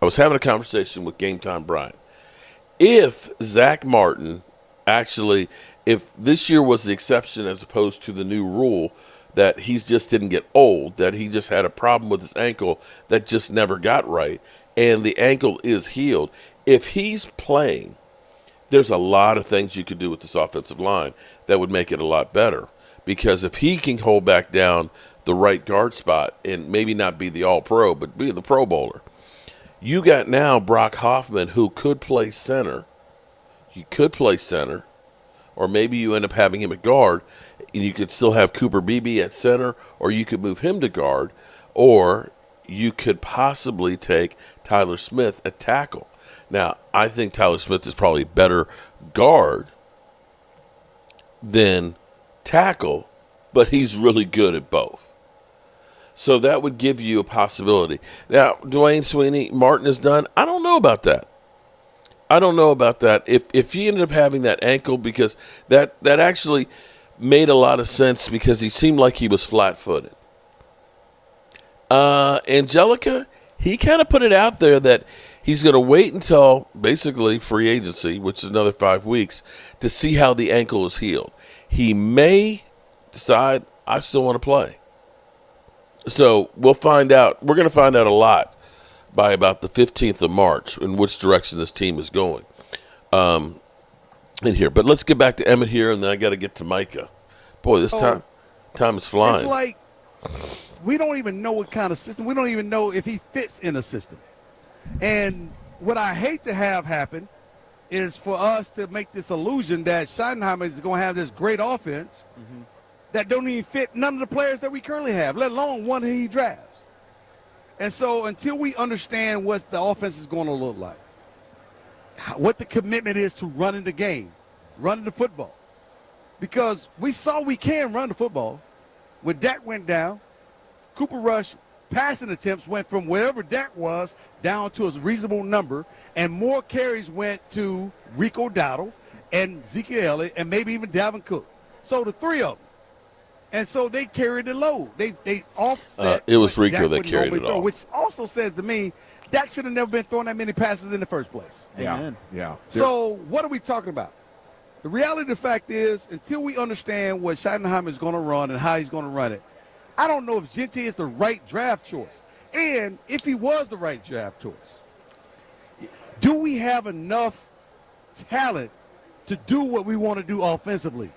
I was having a conversation with Game Time Brian. If Zach Martin actually, if this year was the exception as opposed to the new rule, that he just didn't get old, that he just had a problem with his ankle that just never got right, and the ankle is healed. If he's playing, there's a lot of things you could do with this offensive line that would make it a lot better. Because if he can hold back down the right guard spot and maybe not be the all-pro, but be the Pro Bowler, you got now Brock Hoffman, who could play center. He could play center, or maybe you end up having him at guard, and you could still have Cooper Beebe at center, or you could move him to guard, or you could possibly take Tyler Smith at tackle. Now, I think Tyler Smith is probably better guard than tackle, but he's really good at both. So that would give you a possibility. Now, Dwayne Sweeney, Martin is done. I don't know about that. If he ended up having that ankle, because that actually made a lot of sense, because he seemed like he was flat-footed. Angelica, he kind of put it out there that he's going to wait until basically free agency, which is another 5 weeks, to see how the ankle is healed. He may decide, I still want to play. So we'll find out. We're going to find out a lot by about the 15th of March in which direction this team is going in here. But let's get back to Emmitt here, and then I got to get to Micah. Boy, this time is flying. It's like we don't even know what kind of system. We don't even know if he fits in a system. And what I hate to have happen is for us to make this illusion that Schottenheimer is going to have this great offense that don't even fit none of the players that we currently have, let alone one that he drafts. And so until we understand what the offense is going to look like, what the commitment is to running the game, running the football, because we saw we can run the football. When Dak went down, Cooper Rush passing attempts went from wherever Dak was down to a reasonable number, and more carries went to Rico Dowdle and Ezekiel Elliott and maybe even Dalvin Cook. So the three of them. And so they carried the load. They offset. It was what Rico Dak that would carried normally it throw, all. which also says to me, Dak should have never been throwing that many passes in the first place. Amen. Yeah. So what are we talking about? The reality of the fact is, until we understand what Schottenheimer is going to run and how he's going to run it, I don't know if Gentry is the right draft choice. And if he was the right draft choice, do we have enough talent to do what we want to do offensively?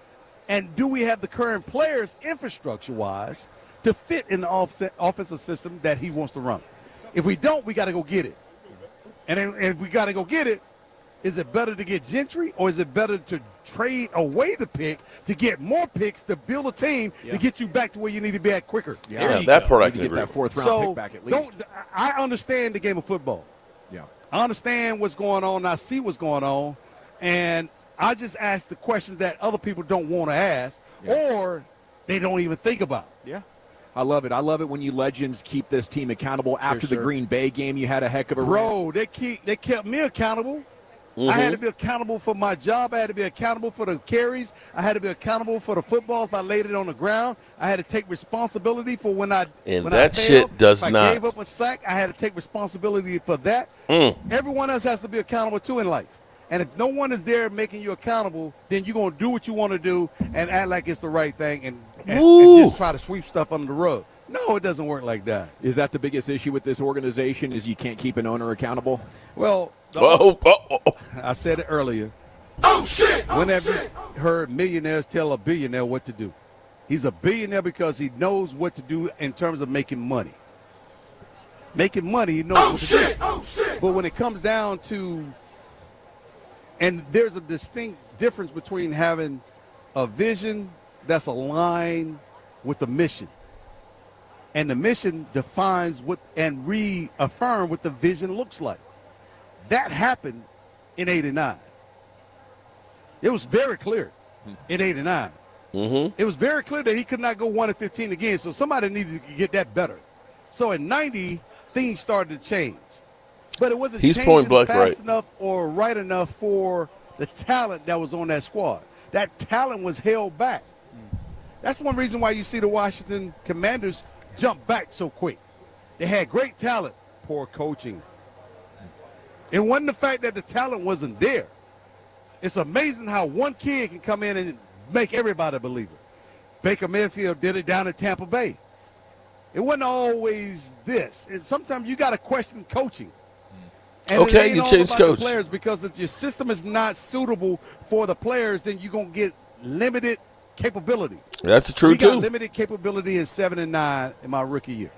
And do we have the current players, infrastructure-wise, to fit in the offensive system that he wants to run? If we don't, we got to go get it. And if we got to go get it, is it better to get Gentry, or is it better to trade away the pick to get more picks to build a team to get you back to where you need to be at quicker? Yeah, that part I You can get agree that with. fourth round So pick back at least. I understand the game of football. Yeah. I understand what's going on. I see what's going on. And I just ask the questions that other people don't want to ask or they don't even think about. Yeah. I love it. I love it when you legends keep this team accountable. After the sure. Green Bay game, you had a heck of a rant. Bro, they kept me accountable. I had to be accountable for my job. I had to be accountable for the carries. I had to be accountable for the football if I laid it on the ground. I had to take responsibility for when I And when that I failed. shit does if I not. gave up a sack, I had to take responsibility for that. Everyone else has to be accountable too in life. And if no one is there making you accountable, then you're going to do what you want to do and act like it's the right thing and just try to sweep stuff under the rug. No, it doesn't work like that. Is that the biggest issue with this organization, is you can't keep an owner accountable? Well, I said it earlier. Oh, shit! When have you heard millionaires tell a billionaire what to do? He's a billionaire because he knows what to do in terms of making money. Making money, he knows what to do. Oh, shit! But when it comes down to, and there's a distinct difference between having a vision that's aligned with the mission. And the mission defines what and reaffirm what the vision looks like. That happened in 89. It was very clear in 89. It was very clear that he could not go 1-15 again, so somebody needed to get that better. So in 90, things started to change. But it wasn't changing fast enough or right enough for the talent that was on that squad. That talent was held back. That's one reason why you see the Washington Commanders jump back so quick. They had great talent, poor coaching. It wasn't the fact that the talent wasn't there. It's amazing how one kid can come in and make everybody a believer. Baker Mayfield did it down in Tampa Bay. It wasn't always this. Sometimes you got to question coaching. And it ain't you all change about coach. the players, because if your system is not suitable for the players, then you're going to get limited capability. That's true, we got too. limited capability in 7 and 9 in my rookie year.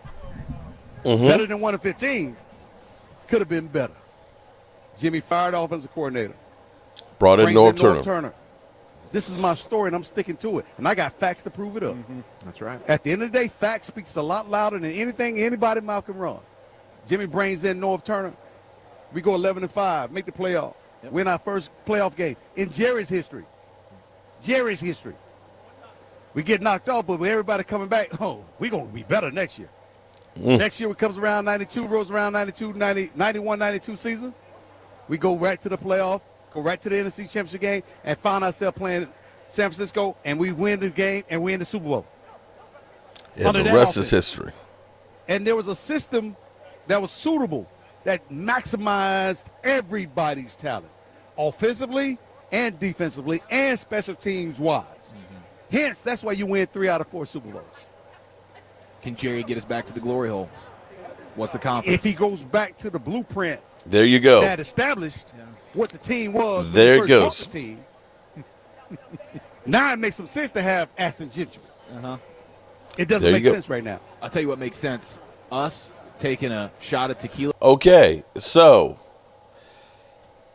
Better than 1-15. Could have been better. Jimmy fired offensive coordinator. Brought in Brings Norv Turner. This is my story, and I'm sticking to it. And I got facts to prove it up. That's right. At the end of the day, facts speaks a lot louder than anything anybody mouth can run. Jimmy brings in Norv Turner. We go 11-5, make the playoff. Win our first playoff game in Jerry's history. Jerry's history. We get knocked off, but with everybody coming back, we're going to be better next year. Next year, it comes around 92, rolls around 92, 91, 92 season. We go right to the playoff, go right to the NFC Championship game, and find ourselves playing San Francisco, and we win the game, and we in the Super Bowl. Yeah, the rest is history. And there was a system that was suitable, that maximized everybody's talent, offensively and defensively and special teams wise. Hence, that's why you win 3 out of 4 Super Bowls. Can Jerry get us back to the glory hole? What's the confidence? If he goes back to the blueprint There you go. that established what the team was when There he it first goes. bought the team, now it makes some sense to have Aston Gentry. It doesn't There you make go. sense right now. I'll tell you what makes sense. Us taking a shot at tequila. Okay, so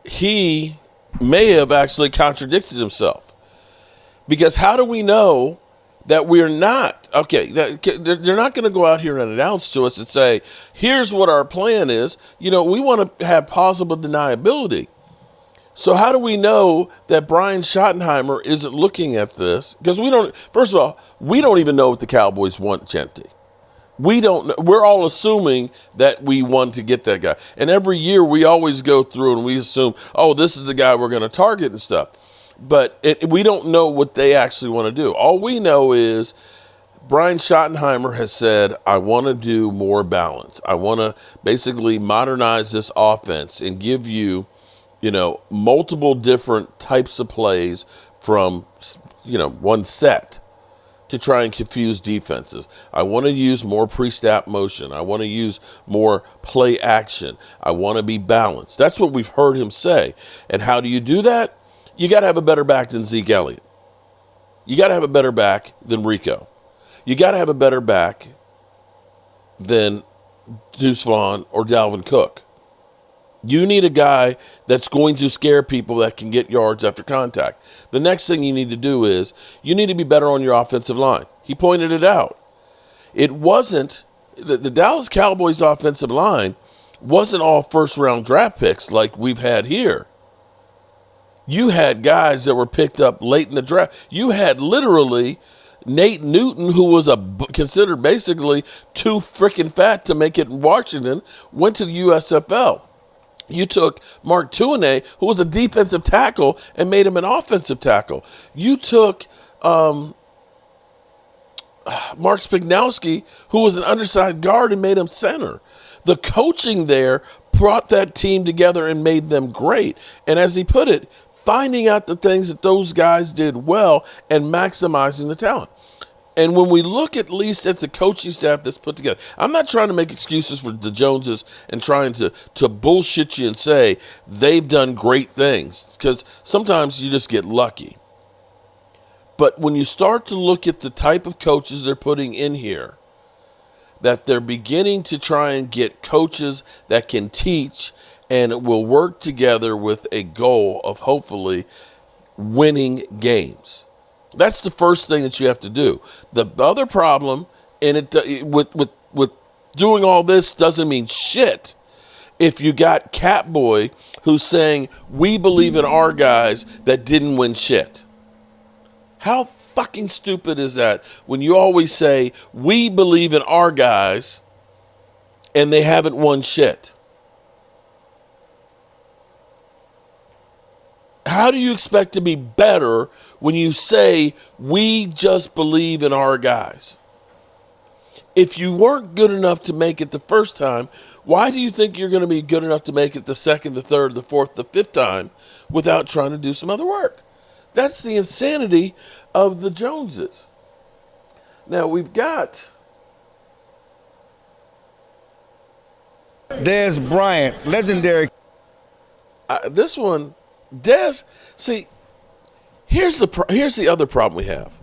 he may have actually contradicted himself. Because how do we know that we're not, they're not going to go out here and announce to us and say, here's what our plan is. You know, we want to have possible deniability. So how do we know that Brian Schottenheimer isn't looking at this? Because first of all, we don't even know if the Cowboys want Gentry. We don't know. We're all assuming that we want to get that guy. And every year we always go through and we assume, oh, this is the guy we're going to target and stuff. But we don't know what they actually want to do. All we know is Brian Schottenheimer has said, I want to do more balance. I want to basically modernize this offense and give you, multiple different types of plays from, one set to try and confuse defenses. I want to use more pre-snap motion. I want to use more play action. I want to be balanced. That's what we've heard him say. And how do you do that? You got to have a better back than Zeke Elliott. You got to have a better back than Rico. You got to have a better back than Deuce Vaughn or Dalvin Cook. You need a guy that's going to scare people that can get yards after contact. The next thing you need to do is you need to be better on your offensive line. He pointed it out. It wasn't the Dallas Cowboys offensive line wasn't all first-round draft picks like we've had here. You had guys that were picked up late in the draft. You had literally Nate Newton, who was considered basically too freaking fat to make it in Washington, went to the USFL. You took Mark Tuinei, who was a defensive tackle, and made him an offensive tackle. You took Mark Spignowski, who was an undersized guard, and made him center. The coaching there brought that team together and made them great. And as he put it, finding out the things that those guys did well and maximizing the talent. And when we look at least at the coaching staff that's put together, I'm not trying to make excuses for the Joneses and trying to bullshit you and say they've done great things, because sometimes you just get lucky. But when you start to look at the type of coaches they're putting in here, that they're beginning to try and get coaches that can teach and will work together with a goal of hopefully winning games. That's the first thing that you have to do. The other problem, and with doing all this doesn't mean shit if you got Catboy who's saying, we believe in our guys that didn't win shit. How fucking stupid is that when you always say, we believe in our guys and they haven't won shit? How do you expect to be better when you say, we just believe in our guys? If you weren't good enough to make it the first time, why do you think you're going to be good enough to make it the second, the third, the fourth, the fifth time without trying to do some other work? That's the insanity of the Joneses. Now we've got Dez Bryant, legendary. This one, Dez. See, here's the other problem we have.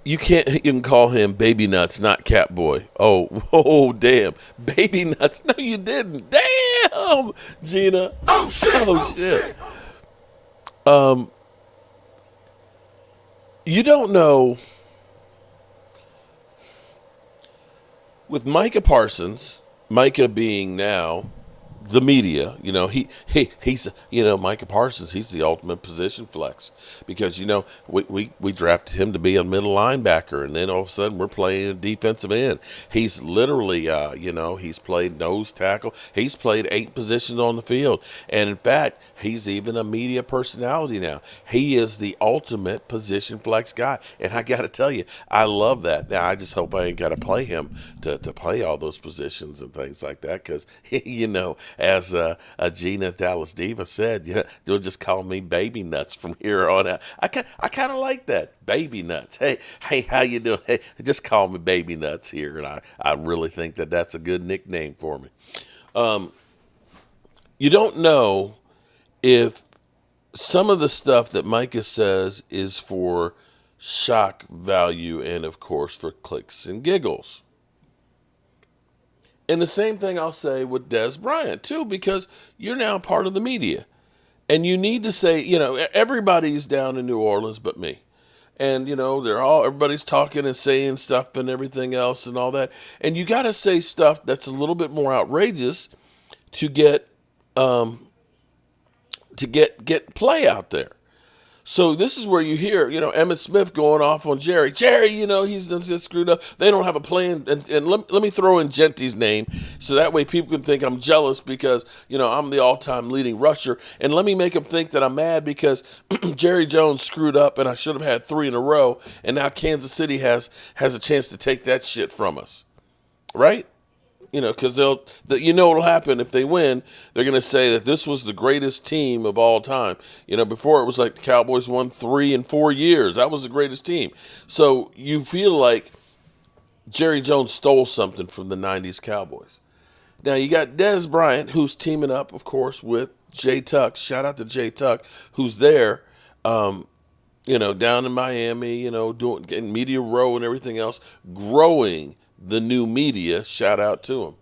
You can call him Baby Nuts, not Catboy. Oh, damn, Baby Nuts. No, you didn't. Damn, Gina. Oh shit. You don't know. With Micah Parsons, Micah being now the media, he's Micah Parsons, he's the ultimate position flex, because we drafted him to be a middle linebacker, and then all of a sudden we're playing a defensive end. He's literally he's played nose tackle, he's played 8 positions on the field, and in fact he's even a media personality now. He is the ultimate position flex guy, and I got to tell you, I love that. Now I just hope I ain't got to play him to play all those positions and things like that, because as Gina Dallas Diva said, you'll just call me Baby Nuts from here on out. I kind of like that, Baby Nuts. Hey, how you doing? Hey, just call me Baby Nuts here, and I really think that that's a good nickname for me. You don't know if some of the stuff that Micah says is for shock value and, of course, for clicks and giggles. And the same thing I'll say with Dez Bryant, too, because you're now part of the media. And you need to say, everybody's down in New Orleans but me. And, everybody's talking and saying stuff and everything else and all that. And you got to say stuff that's a little bit more outrageous to get play out there. So this is where you hear, Emmitt Smith going off on Jerry. Jerry, he's done screwed up. They don't have a plan. And let me throw in Genty's name so that way people can think I'm jealous because, I'm the all-time leading rusher. And let me make them think that I'm mad because Jerry Jones screwed up and I should have had 3 in a row. And now Kansas City has a chance to take that shit from us. Right? Because what'll happen if they win. They're going to say that this was the greatest team of all time. Before it was like the Cowboys won 3 in 4 years. That was the greatest team. So you feel like Jerry Jones stole something from the 90s Cowboys. Now you got Dez Bryant, who's teaming up, of course, with Jay Tuck. Shout out to Jay Tuck, who's there, down in Miami, getting Media Row and everything else, growing the new media. Shout out to him.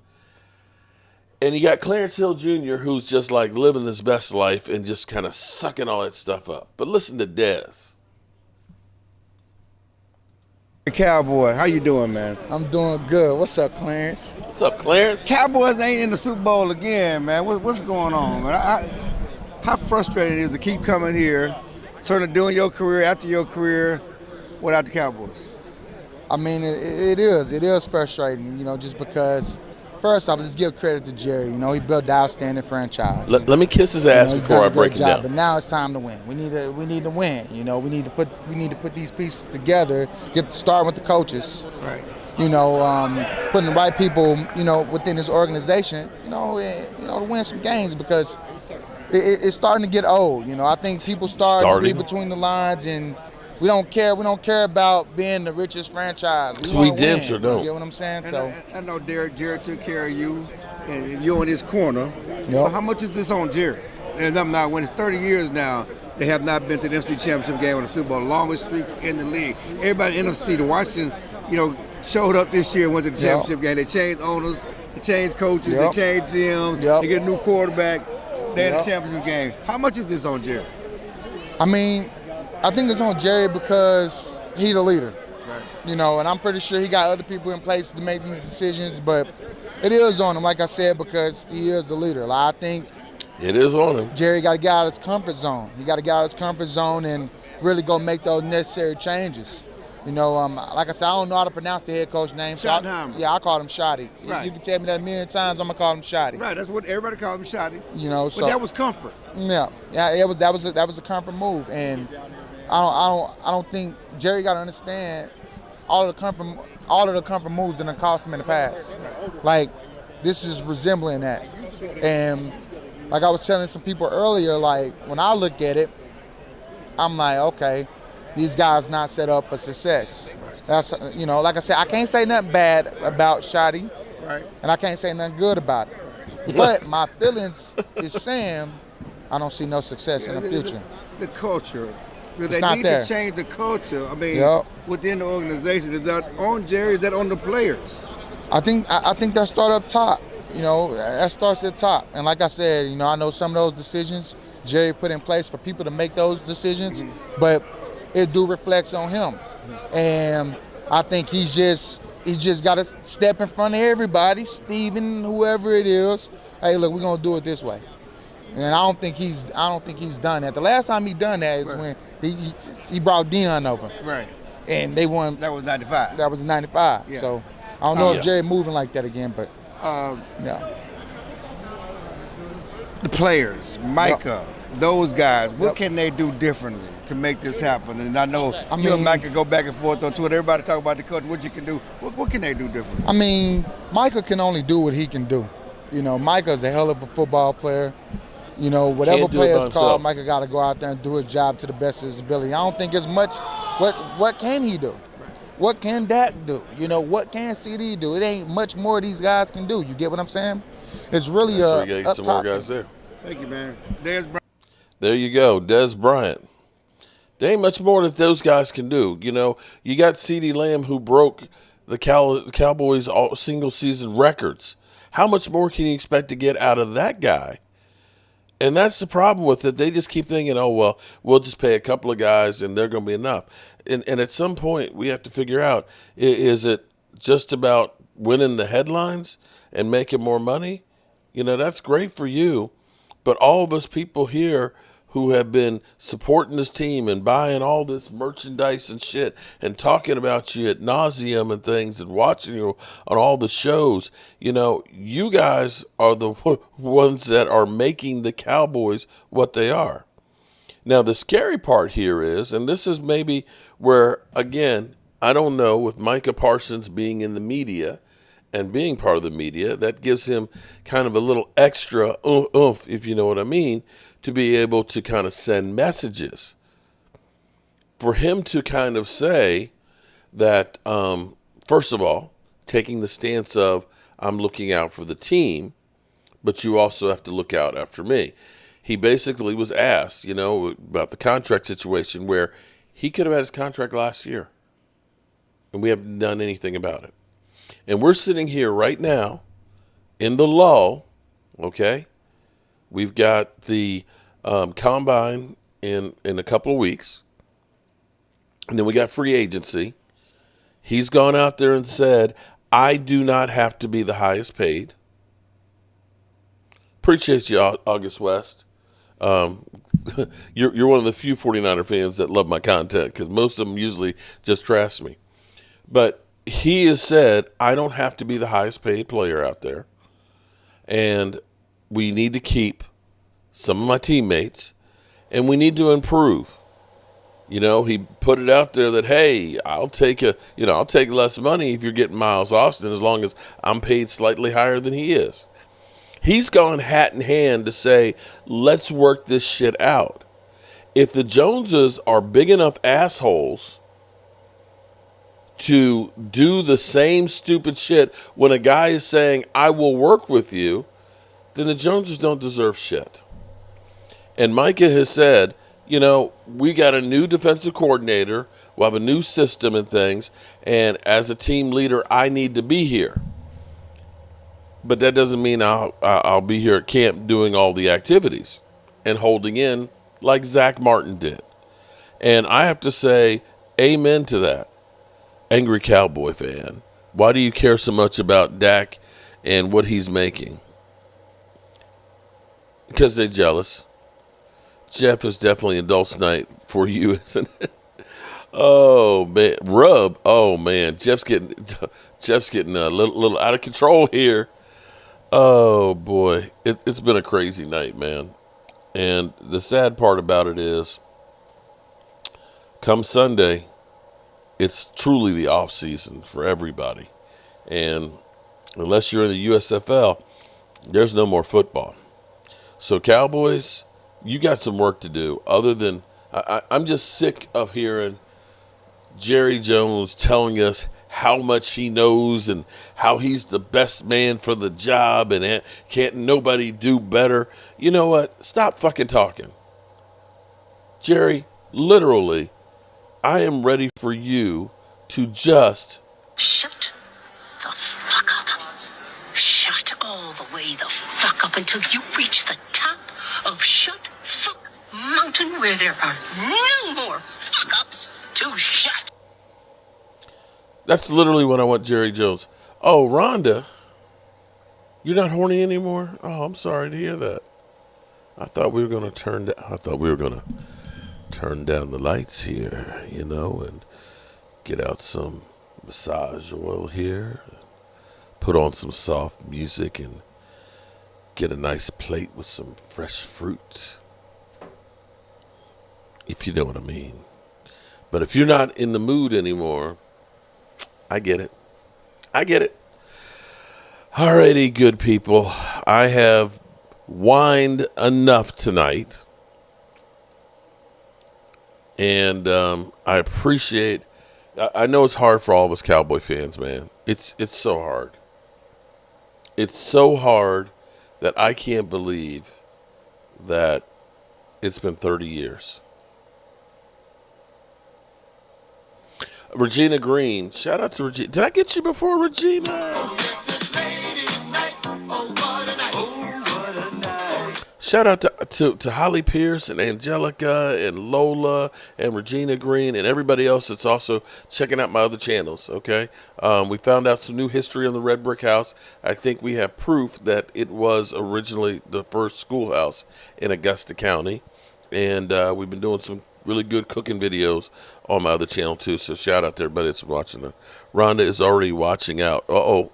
And you got Clarence Hill Jr., who's just like living his best life and just kind of sucking all that stuff up. But listen to Dez. Cowboy, how you doing, man? I'm doing good. What's up, Clarence? What's up, Clarence? Cowboys ain't in the Super Bowl again, man. What's going on, man? How frustrating it is to keep coming here, sort of doing your career after your career without the Cowboys? I mean, it is frustrating, just because, first off, let's give credit to Jerry. He built an outstanding franchise. Let me kiss his ass before I break it down. But now it's time to win. We need to win. We need to put these pieces together. Start with the coaches. Right. Putting the right people, within this organization, to win some games because it's starting to get old. I think people start to read between the lines and. We don't care. We don't care about being the richest franchise. We damn sure don't. You get what I'm saying? I know Jared took care of you, and you're in his corner. Yep. Well, how much is this on Jared? And I'm not. When it's 30 years now, they have not been to the NFC Championship game or the Super Bowl, longest streak in the league. Everybody in the NFC, the Washington, showed up this year and went to the championship game. They changed owners, they changed coaches, they changed GMs, they get a new quarterback. They're in the championship game. How much is this on Jared? I mean, I think it's on Jerry because he's the leader. Right. And I'm pretty sure he got other people in place to make these decisions, but it is on him, like I said, because he is the leader. I think it is on him. Jerry got to get out of his comfort zone. He got to get out of his comfort zone and really go make those necessary changes. Like I said, I don't know how to pronounce the head coach name. Schottenheimer. I call him Shotty. Right. You can tell me that a million times, I'm gonna call him Shotty. Right, that's what everybody calls him, Shotty. But that was comfort. Yeah, that was a comfort move, and I don't think Jerry got to understand all of the comfort moves that have cost him in the past. Like this is resembling that, and like I was telling some people earlier, like when I look at it, I'm like, okay, these guys not set up for success. That's like I said, I can't say nothing bad about Shotty, right? And I can't say nothing good about it. But my feelings is saying I don't see no success in the future. The culture. They need to change the culture. I mean, within the organization, is that on Jerry? Is that on the players? I think that starts up top. That starts at top. And like I said, I know some of those decisions Jerry put in place for people to make those decisions, but it do reflects on him. And I think he's just got to step in front of everybody, Steven, whoever it is. Hey, look, we're gonna do it this way. And I don't think he's done that. The last time he done that is when he brought Dion over. Right. And they won. That was 95. That was 95. Yeah. So I don't know if Jerry moving like that again, but the players, Micah, those guys, what can they do differently to make this happen? And I know you and Micah go back and forth on Twitter. Everybody talk about the coach, what you can do. What can they do differently? I mean, Micah can only do what he can do. Micah's a hell of a football player. Whatever players call, Micah got to go out there and do his job to the best of his ability. I don't think as much what can he do? What can Dak do? What can CD do? It ain't much more these guys can do. You get what I'm saying? It's really you gotta get some more guys there. Thank you, man. Dez Bryant. There you go, Dez Bryant. There ain't much more that those guys can do. You got CeeDee Lamb who broke the Cowboys single season records. How much more can you expect to get out of that guy? And that's the problem with it. They just keep thinking, oh, well, we'll just pay a couple of guys and they're going to be enough. And at some point, we have to figure out, is it just about winning the headlines and making more money? That's great for you. But all of us people here who have been supporting this team and buying all this merchandise and shit and talking about you ad nauseum and things and watching you on all the shows, you know, you guys are the ones that are making the Cowboys what they are. Now, the scary part here is, and this is maybe where, again, I don't know, with Micah Parsons being in the media and being part of the media, that gives him kind of a little extra oomph, if you know what I mean, to be able to kind of send messages. For him to kind of say that, first of all, taking the stance of, I'm looking out for the team, but you also have to look out after me. He basically was asked, you know, about the contract situation where he could have had his contract last year, and we haven't done anything about it. And we're sitting here right now in the lull, okay? We've got the combine in a couple of weeks, and then we got free agency. He's gone out there and said, I do not have to be the highest paid. Appreciate you, August West. You're one of the few 49er fans that love my content, because most of them usually just trash me. But he has said, I don't have to be the highest paid player out there, and we need to keep some of my teammates, and we need to improve. You know, he put it out there that, hey, I'll take less money if you're getting Miles Austin, as long as I'm paid slightly higher than he is. He's gone hat in hand to say, let's work this shit out. If the Joneses are big enough assholes to do the same stupid shit when a guy is saying, I will work with you, then the Joneses don't deserve shit. And Micah has said, you know, we got a new defensive coordinator, we'll have a new system and things, and as a team leader, I need to be here. But that doesn't mean I'll be here at camp doing all the activities and holding in like Zach Martin did. And I have to say amen to that. Angry Cowboy fan, why do you care so much about Dak and what he's making? Because they're jealous. Jeff is definitely adults night for you, isn't it? Oh man, rub. Oh man, Jeff's getting a little out of control here. Oh boy, it's been a crazy night, man. And the sad part about it is, come Sunday, it's truly the off season for everybody. And unless you're in the USFL, there's no more football. So Cowboys, you got some work to do. Other than, I'm just sick of hearing Jerry Jones telling us how much he knows and how he's the best man for the job and can't nobody do better. You know what? Stop fucking talking. Jerry, literally, I am ready for you to just shut the fuck up. Shut all the way the fuck up until you reach the top of Shut Fuck Mountain, where there are no more fuck ups to shut. That's literally what I want Jerry Jones. Oh, Rhonda, you're not horny anymore? Oh, I'm sorry to hear that. I thought we were going to turn down the lights here, you know, and get out some massage oil here, put on some soft music, and get a nice plate with some fresh fruit, if you know what I mean. But if you're not in the mood anymore, I get it. Alrighty, good people. I have whined enough tonight. And I appreciate, I know it's hard for all of us Cowboy fans, man. It's so hard. It's so hard that I can't believe that it's been 30 years. Regina Green. Shout out to Regina. Did I get you before, Regina? Shout out to Holly Pierce and Angelica and Lola and Regina Green and everybody else that's also checking out my other channels, okay? We found out some new history on the Red Brick House. I think we have proof that it was originally the first schoolhouse in Augusta County. And we've been doing some really good cooking videos on my other channel, too. So shout out to everybody that's watching it. Rhonda is already watching out. Uh-oh.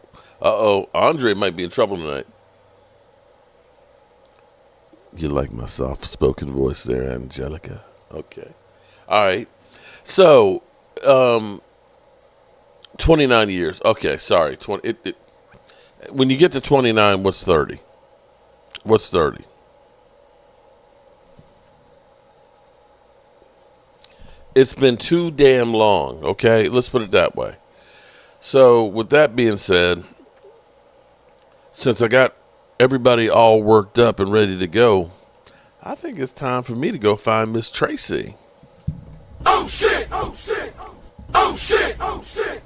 Andre might be in trouble tonight. You like my soft-spoken voice there, Angelica? Okay. All right. So, 29 years. Okay, sorry. When you get to 29, what's 30? What's 30? It's been too damn long, okay? Let's put it that way. So, with that being said, since I got everybody all worked up and ready to go, I think it's time for me to go find Miss Tracy. Oh, shit! Oh, shit! Oh, shit! Oh, shit!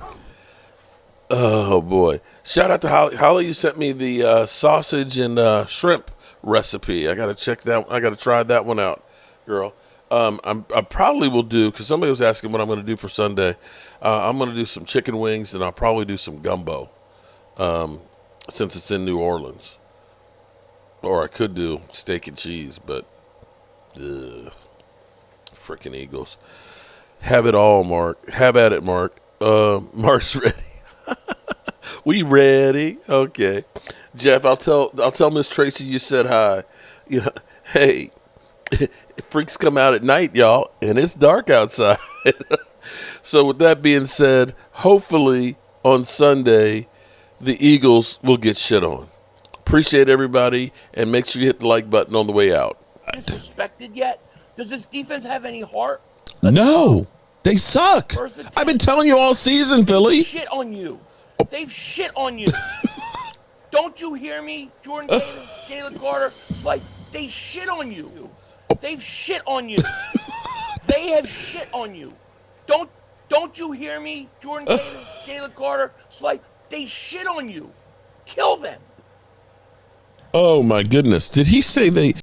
Oh, boy. Shout out to Holly. Holly, you sent me the sausage and shrimp recipe. I got to check that. I got to try that one out, girl. I probably will do, because somebody was asking what I'm going to do for Sunday. I'm going to do some chicken wings, and I'll probably do some gumbo, since it's in New Orleans. Or I could do steak and cheese, but freaking Eagles. Have it all, Mark. Have at it, Mark. Mark's ready. We ready? Okay. Jeff, I'll tell Miss Tracy you said hi. Yeah. Hey, freaks come out at night, y'all, and it's dark outside. So with that being said, hopefully on Sunday, the Eagles will get shit on. Appreciate everybody, and make sure you hit the like button on the way out. Disrespected yet? Does this defense have any heart? No, they suck. I've been telling you all season, Philly. Shit on you. They've shit on you. Don't you hear me, Jordan Davis, Jalen Carter? It's like they shit on you. They've shit on you. They have shit on you. Don't you hear me, Jordan Davis, Jalen Carter? It's like they shit on you. Kill them. Oh my goodness! Did he say they?